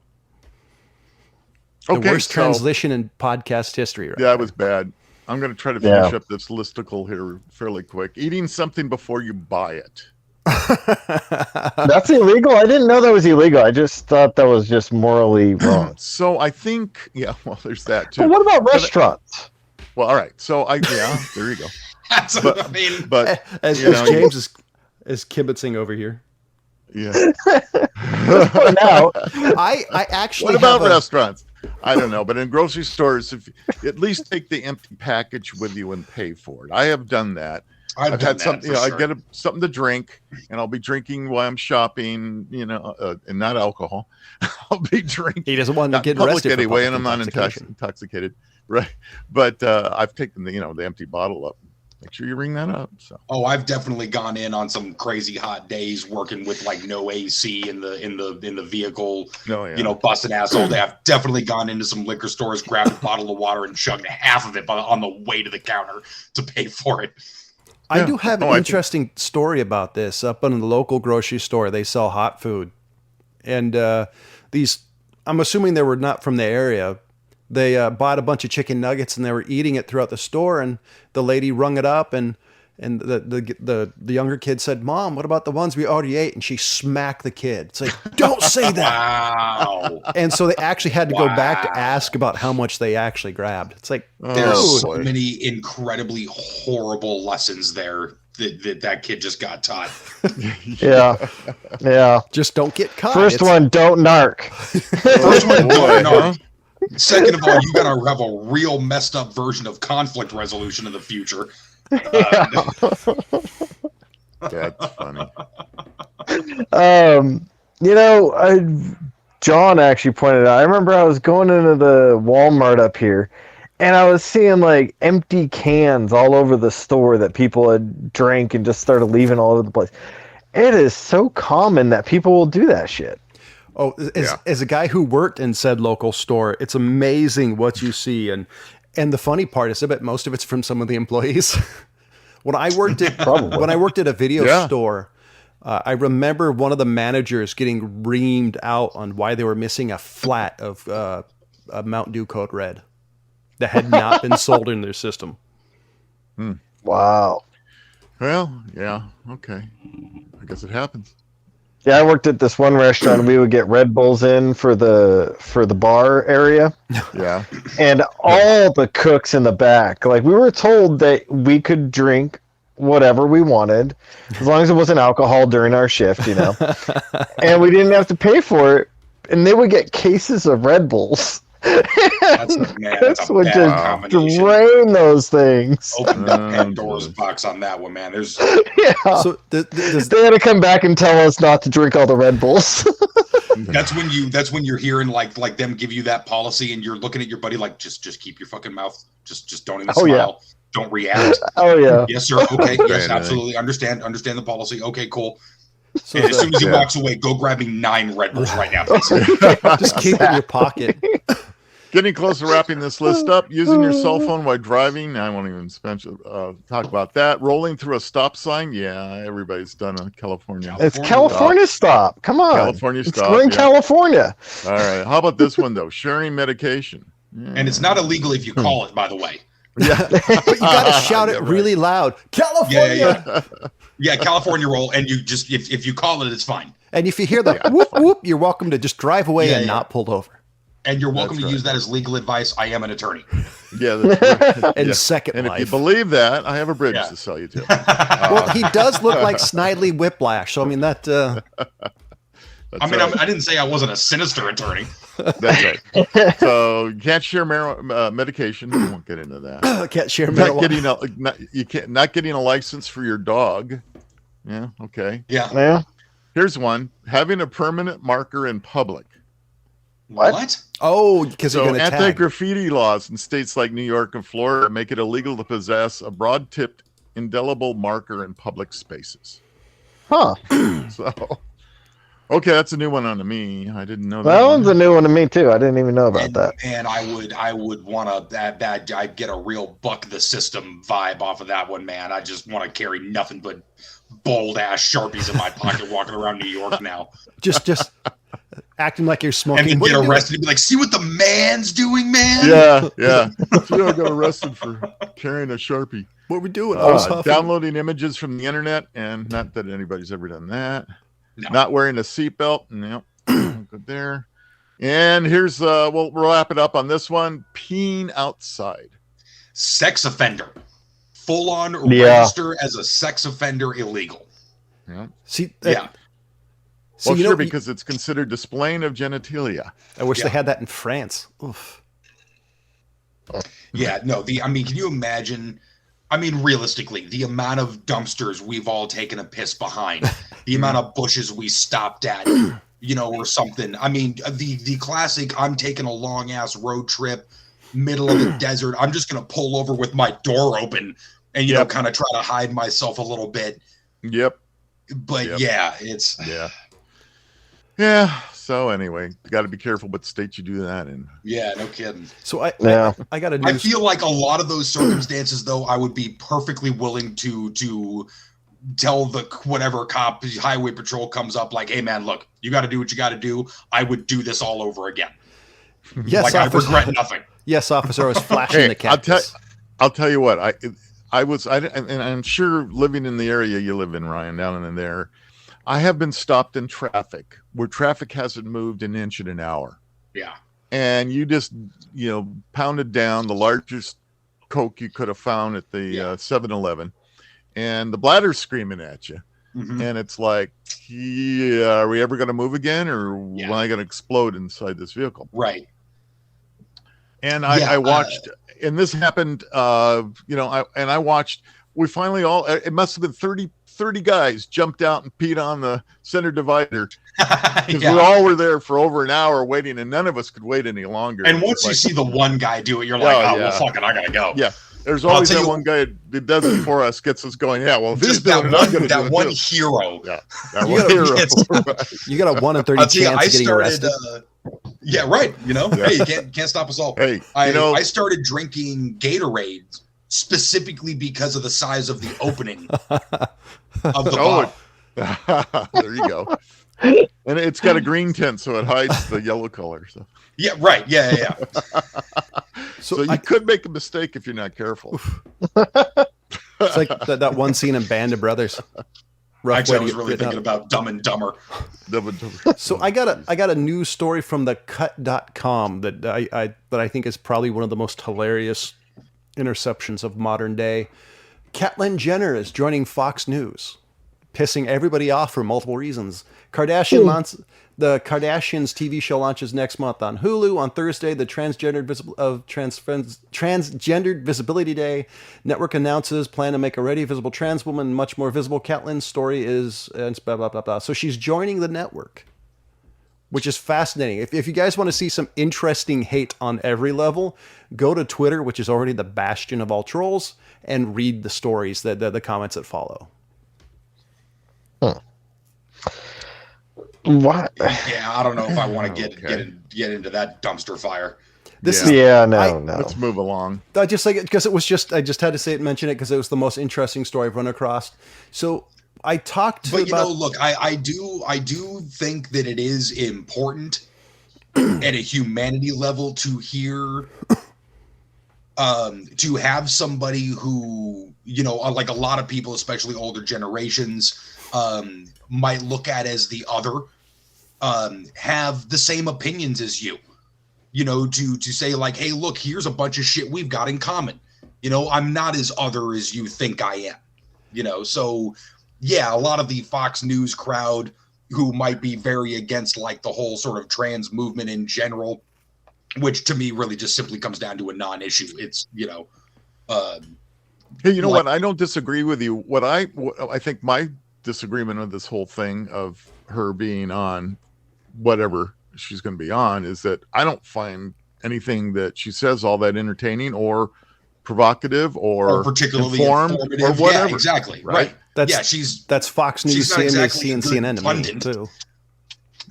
The Okay, worst so transition in podcast history, right? that was bad. I'm going to try to finish up this listicle here fairly quick. Eating something before you buy it. That's illegal? I didn't know that was illegal. I just thought that was just morally wrong. So I think, yeah, well, there's that too. But what about restaurants? Well, all right. So there you go. That's what I mean. But as James is kibitzing over here. yeah. Now, I actually What about have restaurants? I don't know, but in grocery stores, if at least take the empty package with you and pay for it. I have done that. I've done had that something, for I sure. get something to drink, and I'll be drinking while I'm shopping, and not alcohol. I'll be drinking. He doesn't want to Not get public arrested for anyway, public and I'm not intoxication. intoxicated, right? But I've taken the empty bottle up. Make sure you ring that up. So. Oh, I've definitely gone in on some crazy hot days working with like no AC in the vehicle. No, yeah. Busting ass all day. I've definitely gone into some liquor stores, grabbed a bottle of water, and chugged half of it on the way to the counter to pay for it. I do have an I interesting story about this. Up in the local grocery store, they sell hot food. And I'm assuming they were not from the area. They bought a bunch of chicken nuggets and they were eating it throughout the store. And the lady rung it up and the younger kid said, "Mom, what about the ones we already ate?" And she smacked the kid. It's like, don't say that. Wow. And so they actually had to go back to ask about how much they actually grabbed. It's like, There's Oh, so boy. many incredibly horrible lessons there that kid just got taught. yeah. just don't get caught. First It's- one, don't narc. First one, boy, don't huh? know. Second of all, you gotta have a real messed up version of conflict resolution in the future. That's funny. John actually pointed out. I remember I was going into the Walmart up here, and I was seeing like empty cans all over the store that people had drank and just started leaving all over the place. It is so common that people will do that shit. Oh, as a guy who worked in said local store, it's amazing what you see. And the funny part is, I bet most of it's from some of the employees. When I worked at a video store, I remember one of the managers getting reamed out on why they were missing a flat of a Mountain Dew Code Red that had not been sold in their system. Wow. Well, yeah, okay. I guess it happens. Yeah, I worked at this one restaurant. We would get Red Bulls in for the bar area. Yeah. And all the cooks in the back, like we were told that we could drink whatever we wanted as long as it wasn't alcohol during our shift, and we didn't have to pay for it. And they would get cases of Red Bulls. That's a Cooks would bad just combination. drain those things. Open the Pandora's box on that one, man. There's Yeah. So does They had to come back and tell us not to drink all the Red Bulls. that's when you're hearing like them give you that policy, and you're looking at your buddy like just keep your fucking mouth, just don't even Oh, yeah. smile, don't react. Oh yeah. Yes, sir. Okay. Yes, Right. absolutely. Understand the policy. Okay, cool. so And as soon as he Yeah. walks away, go grab me 9 Red Bulls right now, please. just keep it in your pocket. Getting close to wrapping this list up. Using your cell phone while driving. I won't even talk about that. Rolling through a stop sign. Yeah, everybody's done a California. It's California stop. Come on. California It's stop, in yeah. California. All right. How about this one though? Sharing medication. Yeah. And it's not illegal if you call it, by the way. Yeah. But you got to shout it Yeah, right. really loud. California! Yeah, California roll, and you just if you call it, it's fine. And if you hear the whoop, whoop, you're welcome to just drive away Yeah, and yeah. not pulled over. And you're welcome That's to right. use that as legal advice. I am an attorney. Yeah. That's right. And Yeah. Second And if you Life. believe that, I have a bridge Yeah. to sell you to. Well, he does look like Snidely Whiplash. So, I mean, that... I mean, I didn't say I wasn't a sinister attorney. That's right. So you can't share medication. We won't get into that. can't share Not marijuana. not getting a license for your dog. Yeah. Okay. Yeah. Yeah. Here's one: having a permanent marker in public. What? Oh, because you're So going to tag. anti-graffiti laws in states like New York and Florida make it illegal to possess a broad-tipped, indelible marker in public spaces. Huh. So, okay, that's a new one on me. I didn't know That one's a new one to me too. I didn't even know about that. And I would want to I'd get a real buck the system vibe off of that one, man. I just want to carry nothing but bold ass Sharpies in my pocket walking around New York now. Just acting like you're smoking. And then What get are you doing? arrested and be like, see what the man's doing, man? Yeah. See, I got arrested for carrying a Sharpie. What are we doing? I was huffing. Downloading images from the internet, and not that anybody's ever done that. No. Not wearing a seatbelt. No, good there. And here's we'll wrap it up on this one. Peeing outside. Sex offender. Full on register as a sex offender illegal. Yeah. See, Yeah. So Well, you sure, know, because it's considered displaying of genitalia. I wish Yeah. they had that in France. Oof. Yeah, no, I mean, can you imagine? I mean, realistically, the amount of dumpsters we've all taken a piss behind, the amount of bushes we stopped at, you know, or something. I mean, the classic, I'm taking a long ass road trip, middle of the desert. I'm just going to pull over with my door open and, you know, kind of try to hide myself a little bit. Yep. But yeah, it's. Yeah. Yeah. So anyway, you got to be careful what state you do that in. Yeah, no kidding. So I got a I news. feel like a lot of those circumstances, though, I would be perfectly willing to tell the whatever cop, highway patrol comes up, like, hey man, look, you got to do what you got to do. I would do this all over again. Yes, Like, I officer. regret nothing. Yes, officer. I was flashing the cactus. I'll tell you what. And I'm sure living in the area you live in, Ryan, down in there, I have been stopped in traffic where traffic hasn't moved an inch in an hour. Yeah. And you just, pounded down the largest Coke you could have found at the 7-Eleven, and the bladder's screaming at you. Mm-hmm. And it's like, are we ever going to move again, or am I going to explode inside this vehicle? Right. And I watched, and this happened, I watched, we finally it must have been 30 guys jumped out and peed on the center divider because we all were there for over an hour waiting, and none of us could wait any longer. And once you see the one guy do it, you're like, well, fuck it, I gotta go. Yeah. There's always that one guy that does it for us, gets us going. Yeah, well, if he's Just that doing it, I'm gonna do one it too. hero. Yeah, that one hero. You got a 1 in 30 I'll tell you, chance of getting arrested. Yeah, right. Hey, you can't stop us all. Hey, I started drinking Gatorade specifically because of the size of the opening of the bottle. There you go. And it's got a green tint, so it hides the yellow color. So. Yeah, right. Yeah. So you could make a mistake if you're not careful. It's like that one scene in Band of Brothers. Actually, I was really thinking about Dumb and Dumber. So I got a news story from the cut.com that I think is probably one of the most hilarious interceptions of modern day. Caitlyn Jenner is joining Fox News, pissing everybody off for multiple reasons. The Kardashians TV show launches next month on Hulu. On Thursday, the Transgendered Visibility Day. Network announces plan to make already visible trans woman much more visible. Caitlyn's story is blah, blah, blah, blah. So she's joining the network, which is fascinating. If you guys want to see some interesting hate on every level, go to Twitter, which is already the bastion of all trolls, and read the stories, the comments that follow. Huh. What? Yeah, I don't know if I want to get into that dumpster fire. No. Let's move along. I just like it because I just had to mention it because it was the most interesting story I've run across. So I talked to. But look, I do think that it is important at a humanity level to hear, to have somebody who, like a lot of people, especially older generations, might look at as the other, have the same opinions as you, to say like, hey, look, here's a bunch of shit we've got in common. I'm not as other as you think I am, so yeah, a lot of the Fox News crowd who might be very against like the whole sort of trans movement in general, which to me really just simply comes down to a non-issue. It's, hey, you know what? I don't disagree with you. What I think my disagreement with this whole thing of her being on whatever she's going to be on is that I don't find anything that she says all that entertaining or provocative or particularly informed or whatever. Yeah, exactly. Right. That's Fox News, CNBC, and CNN to me too.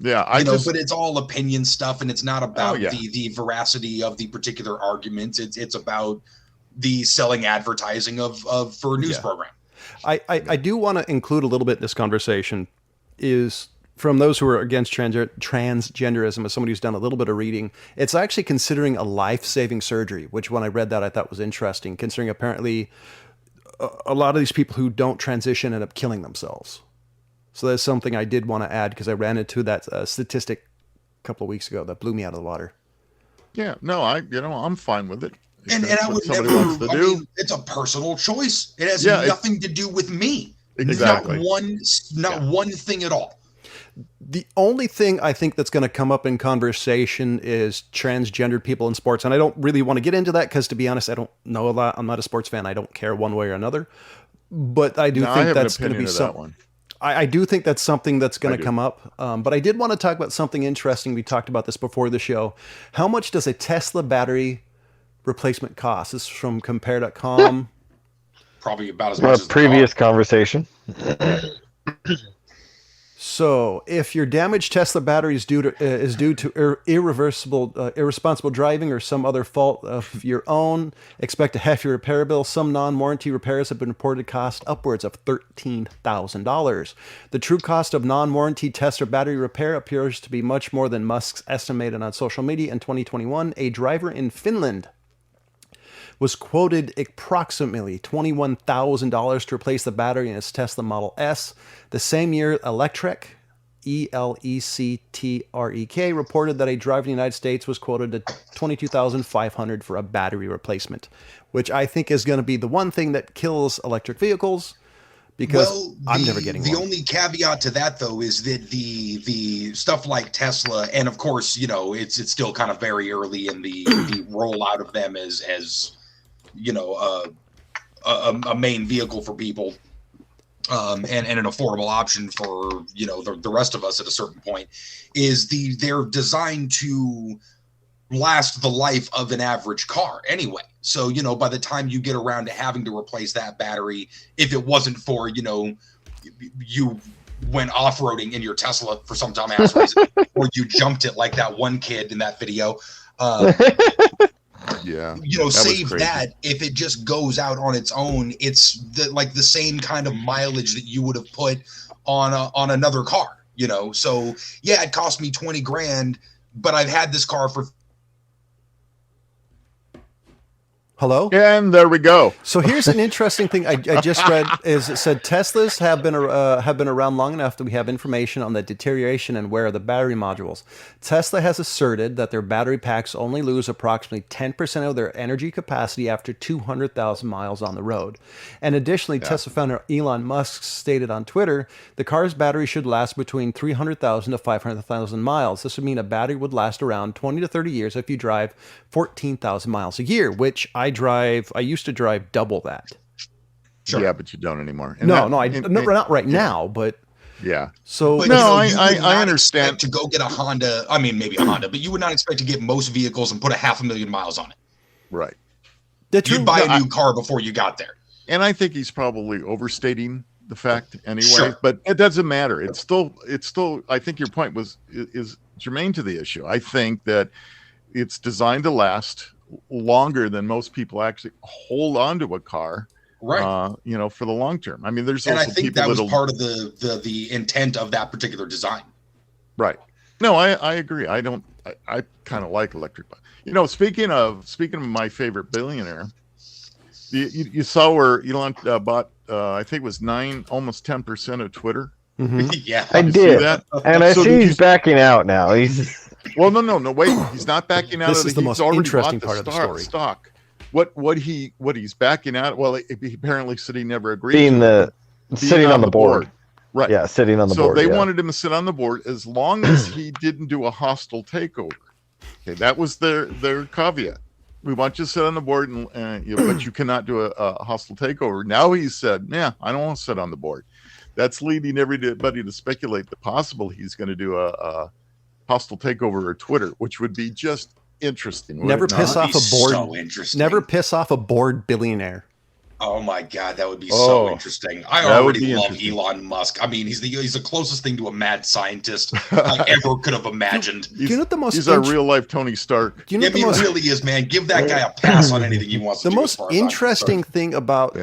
Yeah, but it's all opinion stuff, and it's not about the veracity of the particular arguments. It's about the selling advertising for a news program. I do want to include a little bit in this conversation is from those who are against transgenderism, as somebody who's done a little bit of reading, it's actually considering a life-saving surgery, which when I read that, I thought was interesting, considering apparently a lot of these people who don't transition end up killing themselves. So that's something I did want to add because I ran into that statistic a couple of weeks ago that blew me out of the water. Yeah, no, I'm fine with it. And I would never. I mean, it's a personal choice. It has nothing to do with me. Exactly. Not one thing at all. The only thing I think that's going to come up in conversation is transgendered people in sports. And I don't really want to get into that because, to be honest, I don't know a lot. I'm not a sports fan. I don't care one way or another. But I do think that's going to be something. I do think that's something that's going to come up. But I did want to talk about something interesting. We talked about this before the show. How much does a Tesla battery replacement cost? This is from compare.com. Probably about as much as previous conversation. So, if your damaged Tesla battery is due to irresponsible driving or some other fault of your own, expect a hefty repair bill. Some non-warranty repairs have been reported to cost upwards of $13,000. The true cost of non-warranty Tesla battery repair appears to be much more than Musk's estimated on social media. In 2021, a driver in Finland was quoted approximately $21,000 to replace the battery in his Tesla Model S. The same year, Electrek, Electrek, reported that a driver in the United States was quoted at $22,500 for a battery replacement, which I think is going to be the one thing that kills electric vehicles, because I'm never getting one. The only caveat to that, though, is that the stuff like Tesla, and of course, it's still kind of very early in the rollout of them as a main vehicle for people, and an affordable option for the rest of us at a certain point, is they're designed to last the life of an average car anyway. So by the time you get around to having to replace that battery, if it wasn't for you went off-roading in your Tesla for some dumbass reason, or you jumped it like that one kid in that video. Save that. If it just goes out on its own, it's the same kind of mileage that you would have put on another car. So yeah, it cost me $20,000, but I've had this car for. Hello? And there we go. So here's an interesting thing I just read. Is it said Teslas have been around long enough that we have information on the deterioration and wear of the battery modules. Tesla has asserted that their battery packs only lose approximately 10% of their energy capacity after 200,000 miles on the road. And additionally, Tesla founder Elon Musk stated on Twitter, the car's battery should last between 300,000 to 500,000 miles. This would mean a battery would last around 20 to 30 years if you drive 14,000 miles a year, which I used to drive double that. Sure. Yeah, but you don't anymore. And not right now, but yeah. So but I understand. To go get a Honda, I mean, maybe a Honda, but you would not expect to get most vehicles and put 500,000 miles on it. Right. You'd buy a new car before you got there. And I think he's probably overstating the fact anyway. Sure. But it doesn't matter. It's still. I think your point is germane to the issue. I think that it's designed to last longer than most people actually hold on to a car, right? For the long term. I mean, I think that was part of the intent of that particular design. Right. No, I agree. I kind of like electric. Speaking of my favorite billionaire, you saw where Elon bought, I think it was almost 10% of Twitter. Mm-hmm. Yeah, I did, and I see he's backing out now. He's. Well, no, wait. He's not backing out. This is the most interesting part of the story. Stock. What he's backing out? Well, he apparently said he never agreed. Sitting on the board. Right. Yeah, sitting on the board. So they wanted him to sit on the board as long as he didn't do a hostile takeover. Okay, that was their caveat. We want you to sit on the board, but you cannot do a hostile takeover. Now he said, "Yeah, I don't want to sit on the board." That's leading everybody to speculate that possible he's going to do a hostile takeover of Twitter, which would be just interesting. Never piss off a board. So interesting. Never piss off a bored billionaire. Oh my God, that would be so interesting. I already love Elon Musk. I mean, he's the closest thing to a mad scientist I ever could have imagined. He's our real life Tony Stark. He really is, man. Give that guy a pass on anything he wants to do. The most interesting thing about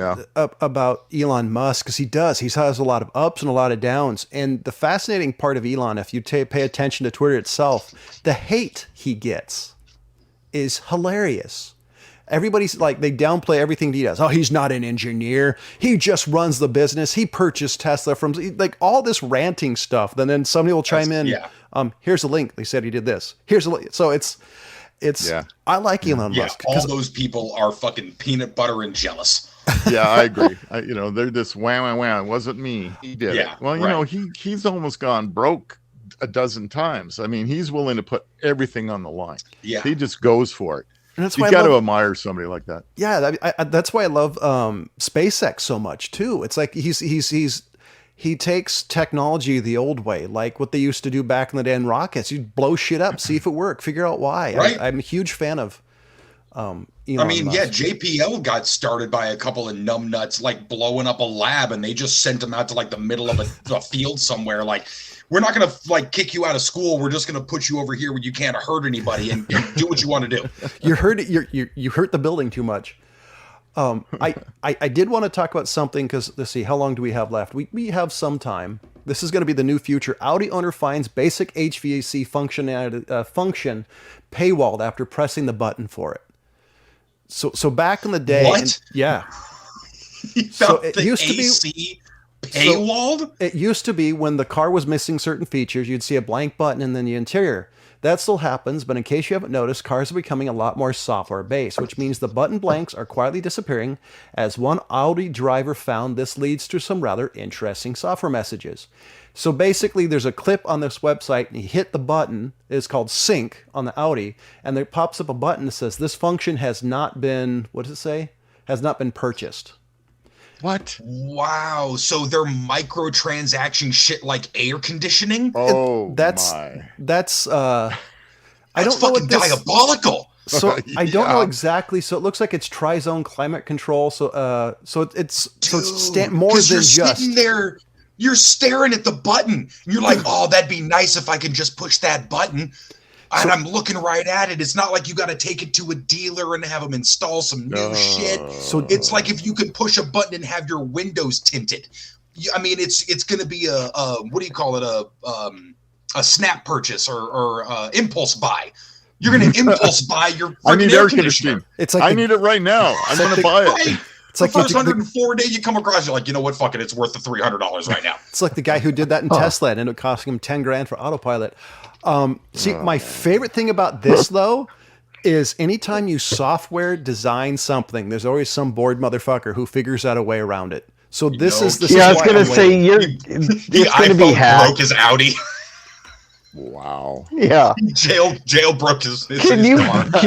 Elon Musk, because he has a lot of ups and a lot of downs. And the fascinating part of Elon, if you pay attention to Twitter itself, the hate he gets is hilarious. Everybody's like, they downplay everything he does. Oh, he's not an engineer. He just runs the business. He purchased Tesla from, like, all this ranting stuff. Then somebody will chime in. Yeah. Here's a link. They said he did this. Here's a link. So it's, I like Elon Musk. All those people are fucking peanut butter and jealous. Yeah, I agree. They're this wah. It wasn't me. He did it. Well, he's almost gone broke a dozen times. I mean, he's willing to put everything on the line. Yeah, he just goes for it. And that's why you got to admire somebody like that. Yeah, that's why I love SpaceX so much too. It's like he takes technology the old way, like what they used to do back in the day in rockets. You blow shit up, see if it worked, figure out why. Right. I'm a huge fan of. Elon Musk. JPL got started by a couple of numbnuts, like blowing up a lab, and they just sent him out to like the middle of a field somewhere. Like, we're not going to like kick you out of school. We're just going to put you over here where you can't hurt anybody and do what you want to do. You hurt the building too much. I did want to talk about something because let's see, how long do we have left? We have some time. This is going to be the new future. Audi owner finds basic HVAC function paywalled after pressing the button for it. So back in the day, what? So it used AC to be paywalled. So it used to be when the car was missing certain features, you'd see a blank button in the interior. That still happens, but in case you haven't noticed, cars are becoming a lot more software-based, which means the button blanks are quietly disappearing. As one Audi driver found, this leads to some rather interesting software messages. So basically, there's a clip on this website, and you hit the button. It's called Sync on the Audi, and there pops up a button that says, this function has not been, what does it say? Has not been purchased. What? Wow. So they're microtransaction shit like air conditioning? Oh, that's my. That's I don't know what this... diabolical. So I don't know exactly. So it looks like it's tri-zone climate control. So it's more than you're just sitting there. You're staring at the button. And you're like, oh, that'd be nice if I could just push that button. And I'm looking right at it. It's not like you got to take it to a dealer and have them install some new shit. So it's like if you could push a button and have your windows tinted. I mean, it's going to be a what do you call it? A snap purchase or impulse buy. You're going to impulse buy your air conditioner. It's like I need it right now. I'm going to buy it. It's like the first 104 day you come across, you're like, you know what? Fuck it. It's worth the $300 right now. It's like the guy who did that in Tesla and ended up costing him $10,000 for autopilot. My favorite thing about this though is anytime you software design something, there's always some bored motherfucker who figures out a way around it. So this is the I was going to say it's going to be hacked. Broke his Audi. Wow. Yeah. Jailbroke his Can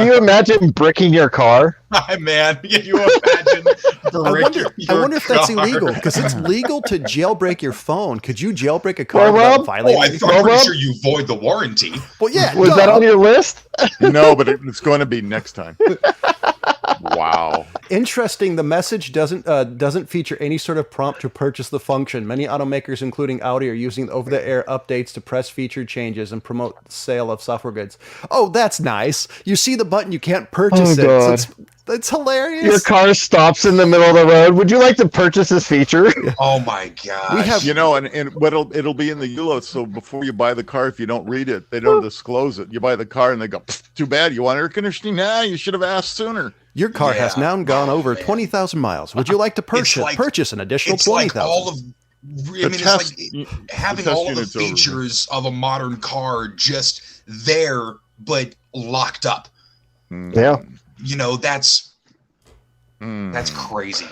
you imagine bricking your car? Man, can you imagine I wonder if that's illegal, because it's legal to jailbreak your phone. Could you jailbreak a car without violating? I'm pretty sure you void the warranty. Well, yeah. Was that on your list? No, but it's going to be next time. Wow. Interesting. The message doesn't feature any sort of prompt to purchase the function. Many automakers, including Audi, are using over-the-air updates to press feature changes and promote the sale of software goods. Oh, that's nice. You see the button, you can't purchase it. God. So it's hilarious. Your car stops in the middle of the road. Would you like to purchase this feature? Oh my god! And it'll be in the ULO. So before you buy the car, if you don't read it, they don't disclose it. You buy the car and they go, "Too bad. You want air conditioning? Nah, you should have asked sooner." Your car has now gone over 20,000 miles. Would you like to purchase an additional 20,000? It's like having all of the features of a modern car just there, but locked up. Yeah. That's crazy.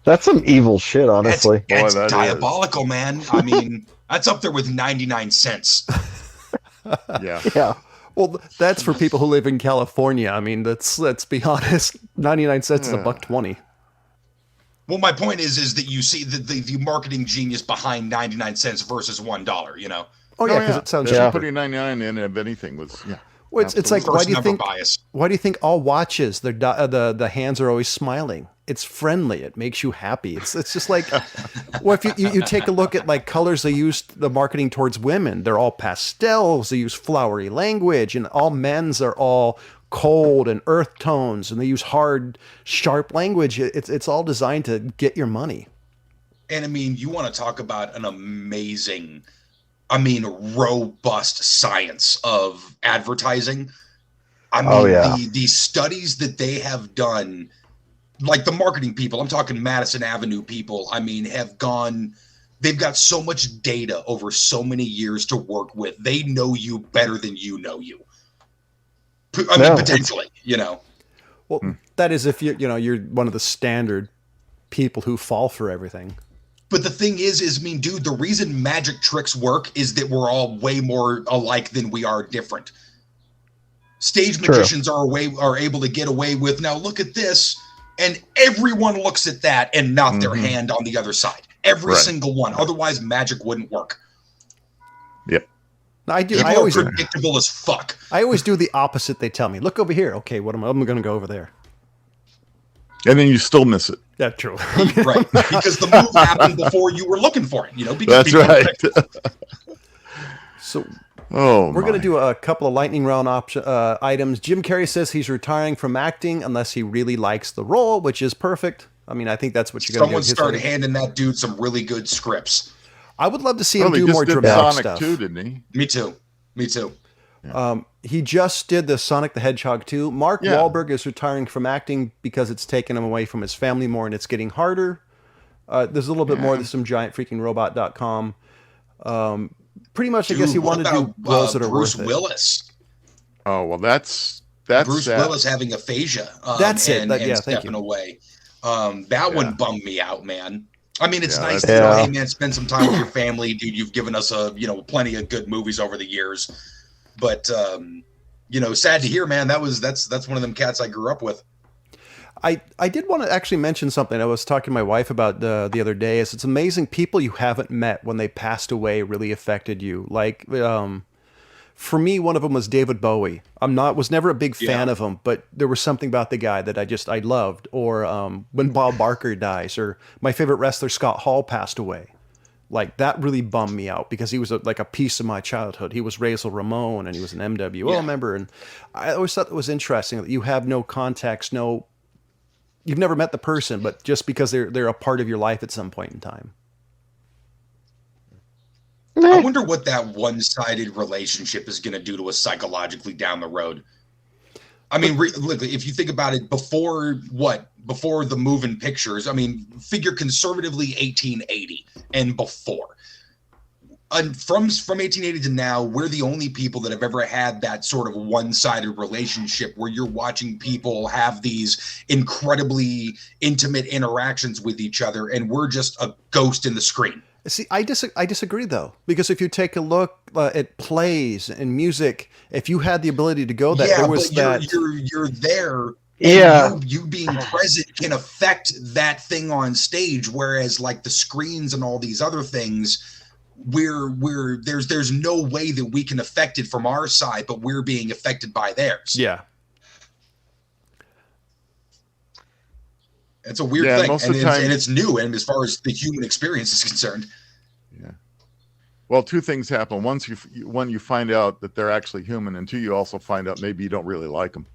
That's some evil shit, honestly. That's diabolical, man. I mean, that's up there with 99 cents. Yeah. Yeah. Well, that's for people who live in California. I mean, let's be honest. 99 cents is $1.20. Well, my point is that you see the marketing genius behind 99 cents versus $1. You know. Oh yeah, because it sounds cheaper. Putting 99 in, if anything, was Well, it's like why do you think all watches the hands are always smiling? It's friendly. It makes you happy. It's just like, well, if you take a look at like colors they use the marketing towards women, they're all pastels. They use flowery language, and all men's are all cold and earth tones, and they use hard, sharp language. It's all designed to get your money. And I mean, you want to talk about an amazing, robust science of advertising. I mean, Oh, yeah. the studies that they have done, like the marketing people, I'm talking Madison Avenue people, I mean, they've got so much data over so many years to work with. They know you better than you know you. I mean, potentially, you know. Well, that is if you're one of the standard people who fall for everything. But the thing is, I mean, dude, the reason magic tricks work is that we're all way more alike than we are different. Stage magicians are able to get away with, now look at this, and everyone looks at that and not their hand on the other side. Every single one. Otherwise, magic wouldn't work. Yep. I do. People I always are predictable as fuck. I always do the opposite. They tell me, look over here. Okay, I'm going to go over there. And then you still miss it. Yeah, true. Right. Because the move happened before you were looking for it, you know? Because That's right. So we're going to do a couple of lightning round items. Jim Carrey says he's retiring from acting unless he really likes the role, which is perfect. I mean, I think that's what you're going to do. Someone started handing that dude some really good scripts. I would love to see him do he just more did dramatic Sonic stuff. 2, didn't he? Me too. He just did the Sonic the Hedgehog 2. Mark Walberg is retiring from acting because it's taken him away from his family more and it's getting harder. There's a little bit more. There's some giantfreakingrobot.com. Pretty much, I guess he wanted to do roles that are Bruce worth it. Willis. Oh, well, that's Bruce sad. Willis having aphasia. That's it. And stepping away. That one bummed me out, man. I mean, it's nice to hey man, spend some time with your family, dude. You've given us plenty of good movies over the years, but sad to hear, man. That's one of them cats I grew up with. I did want to actually mention something I was talking to my wife about the other day. It's amazing people you haven't met when they passed away really affected you. Like for me, one of them was David Bowie. Was never a big fan of him, but there was something about the guy that I loved. Or when Bob Barker dies, or my favorite wrestler Scott Hall passed away. Like that really bummed me out because he was like a piece of my childhood. He was Razor Ramon and he was an MWO member. And I always thought it was interesting that you have no context, you've never met the person, but just because they're a part of your life at some point in time. I wonder what that one-sided relationship is going to do to us psychologically down the road. I mean, look, if you think about it, before the moving pictures, I mean, figure conservatively 1880 and before. And from 1880 to now, we're the only people that have ever had that sort of one-sided relationship where you're watching people have these incredibly intimate interactions with each other, and we're just a ghost in the screen. See, I disagree though, because if you take a look at plays and music, if you had the ability to go there was that you're there. Yeah, you being present can affect that thing on stage, whereas like the screens and all these other things, there's no way that we can affect it from our side, but we're being affected by theirs. Yeah. It's a weird thing, and it's new, and as far as the human experience is concerned. Yeah. Well, two things happen. One, you find out that they're actually human, and two, you also find out maybe you don't really like them.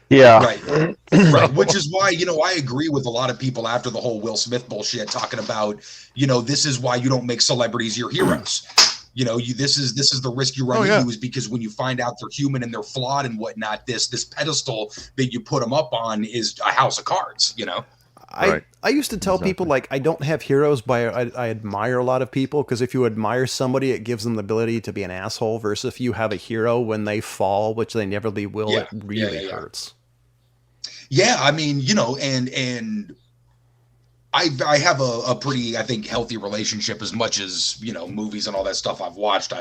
Yeah. Right. Right. Which is why, I agree with a lot of people after the whole Will Smith bullshit talking about, this is why you don't make celebrities your heroes. This is the risk you run into, is because when you find out they're human and they're flawed and whatnot, this pedestal that you put them up on is a house of cards, I used to tell people, like, I don't have heroes, but I admire a lot of people, because if you admire somebody, it gives them the ability to be an asshole, versus if you have a hero, when they fall, which they never will, it really hurts. Yeah, I mean, and I have a pretty, I think, healthy relationship, as much as, movies and all that stuff I've watched.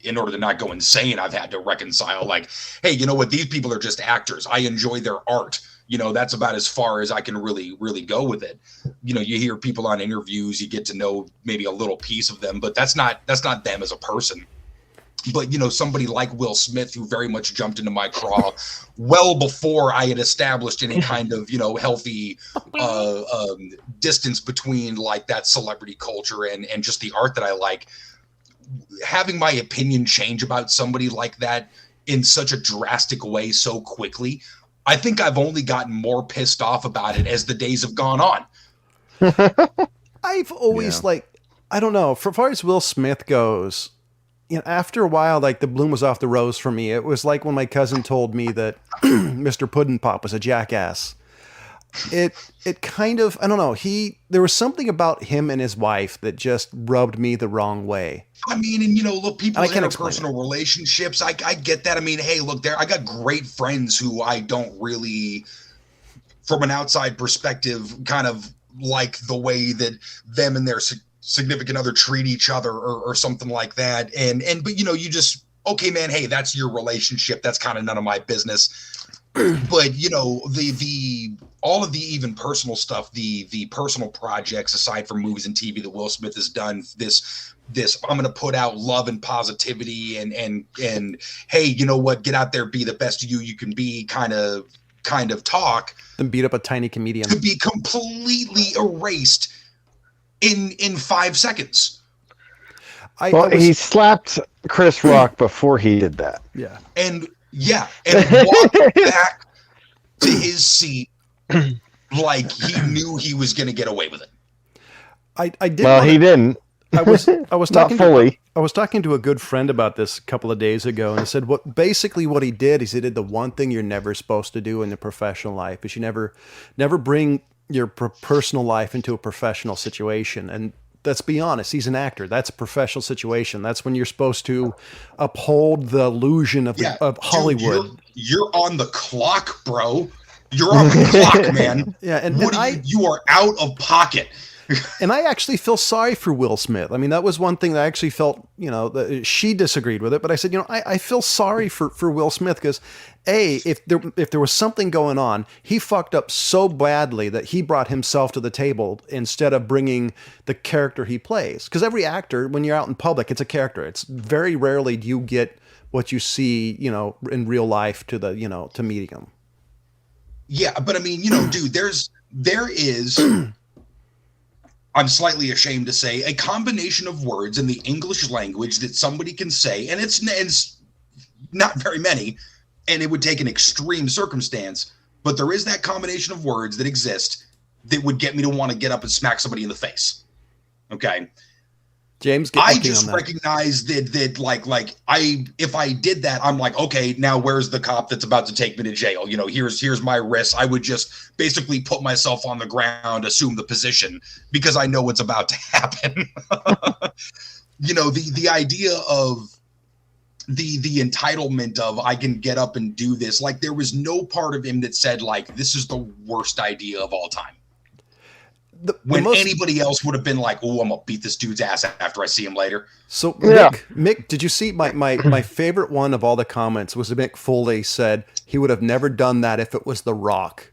In order to not go insane, I've had to reconcile, like, hey, you know what? These people are just actors. I enjoy their art. That's about as far as I can really, really go with it. You hear people on interviews, you get to know maybe a little piece of them, but that's not them as a person. But, somebody like Will Smith, who very much jumped into my craw well before I had established any kind of, healthy distance between like that celebrity culture and just the art that I like. Having my opinion change about somebody like that in such a drastic way so quickly, I think I've only gotten more pissed off about it as the days have gone on. I've always I don't know, for far as Will Smith goes, after a while, like the bloom was off the rose for me. It was like when my cousin told me that Mr. Puddin' Pop was a jackass. It kind of, I don't know. There was something about him and his wife that just rubbed me the wrong way. I mean, and look, people's can't explain interpersonal relationships. I get that. I mean, hey, look, I got great friends who I don't really, from an outside perspective, kind of like the way that them and their significant other treat each other or something like that. But you just, okay, man, hey, that's your relationship. That's kind of none of my business. But the all of the even personal stuff, the personal projects aside from movies and TV that Will Smith has done, this I'm going to put out love and positivity and hey, you know what, get out there, be the best you can be, kind of talk, and beat up a tiny comedian, to be completely erased in 5 seconds. He slapped Chris Rock before he did that. Yeah. And walked back to his seat like he knew he was going to get away with it. I did. Well, he didn't. I was talking Not fully. I was talking to a good friend about this a couple of days ago, and he said what he did is he did the one thing you're never supposed to do in the professional life is you never bring your personal life into a professional situation. And let's be honest, he's an actor. That's a professional situation. That's when you're supposed to uphold the illusion of Hollywood. Dude, you're on the clock, bro. You're on the clock, man. Yeah, and you are out of pocket. And I actually feel sorry for Will Smith. I mean, that was one thing that I actually felt, she disagreed with it, but I said, I feel sorry for Will Smith because if there was something going on, he fucked up so badly that he brought himself to the table instead of bringing the character he plays. Because every actor, when you're out in public, it's a character. It's very rarely do you get what you see, in real life to medium. Yeah, but I mean, dude, there is I'm slightly ashamed to say, a combination of words in the English language that somebody can say, and it's not very many, and it would take an extreme circumstance, but there is that combination of words that exist that would get me to want to get up and smack somebody in the face. Okay? James, I just recognize that if I did that, I'm like, okay, now where's the cop that's about to take me to jail? Here's my risk. I would just basically put myself on the ground, assume the position because I know what's about to happen. The idea of the entitlement of I can get up and do this, like there was no part of him that said like, this is the worst idea of all time. Anybody else would have been like, oh, I'm gonna beat this dude's ass after I see him later. So yeah. Mick, did you see my favorite one of all the comments was Mick Foley said he would have never done that if it was The Rock.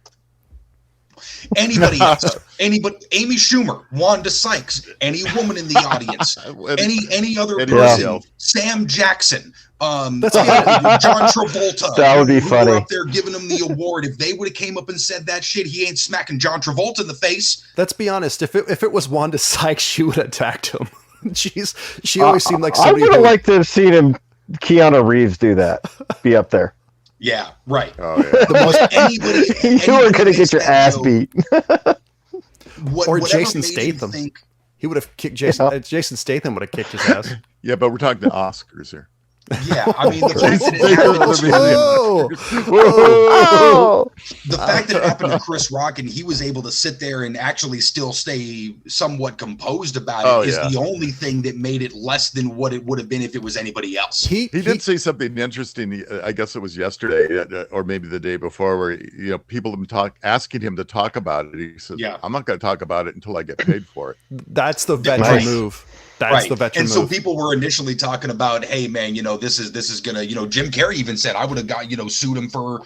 Anybody else, Amy Schumer, Wanda Sykes, any woman in the audience, any other person, Sam Jackson, John Travolta. That would be funny. Up there giving him the award. If they would have came up and said that shit, he ain't smacking John Travolta in the face. Let's be honest. If it was Wanda Sykes, she would have attacked him. She always seemed like somebody. I would have liked to have seen him, Keanu Reeves, do that. Be up there. Yeah, right. Oh yeah. You were gonna get your ass beat. Or Jason Statham. He would have kicked Jason. Yeah. Jason Statham would have kicked his ass. Yeah, but we're talking the Oscars here. Yeah, I mean, the fact that it happened to Chris Rock and he was able to sit there and actually still stay somewhat composed about it is the only thing that made it less than what it would have been if it was anybody else. He did say something interesting. I guess it was yesterday or maybe the day before, where people have been asking him to talk about it. He says, "I'm not going to talk about it until I get paid for it." That's the veteran move. That's the veteran move. And so people were initially talking about, hey man, this is gonna, Jim Carrey even said I would have got, sued him filed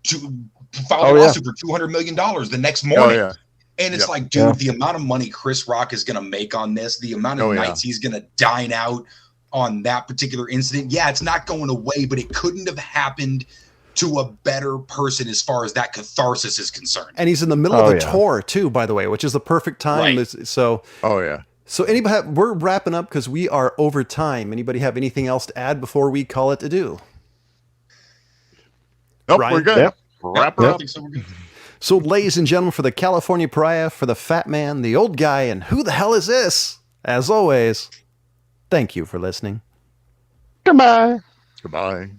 a lawsuit for $200 million the next morning. And it's like, dude, the amount of money Chris Rock is gonna make on this, the amount of nights he's gonna dine out on that particular incident. Yeah, it's not going away, but it couldn't have happened to a better person as far as that catharsis is concerned. And he's in the middle of a tour too, by the way, which is the perfect time. Right. So So anybody we're wrapping up because we are over time. Anybody have anything else to add before we call it to do? Nope, we're good. Yep. Wrap her up. So ladies and gentlemen, for the California Pariah, for the fat man, the old guy, and who the hell is this? As always, thank you for listening. Goodbye. Goodbye.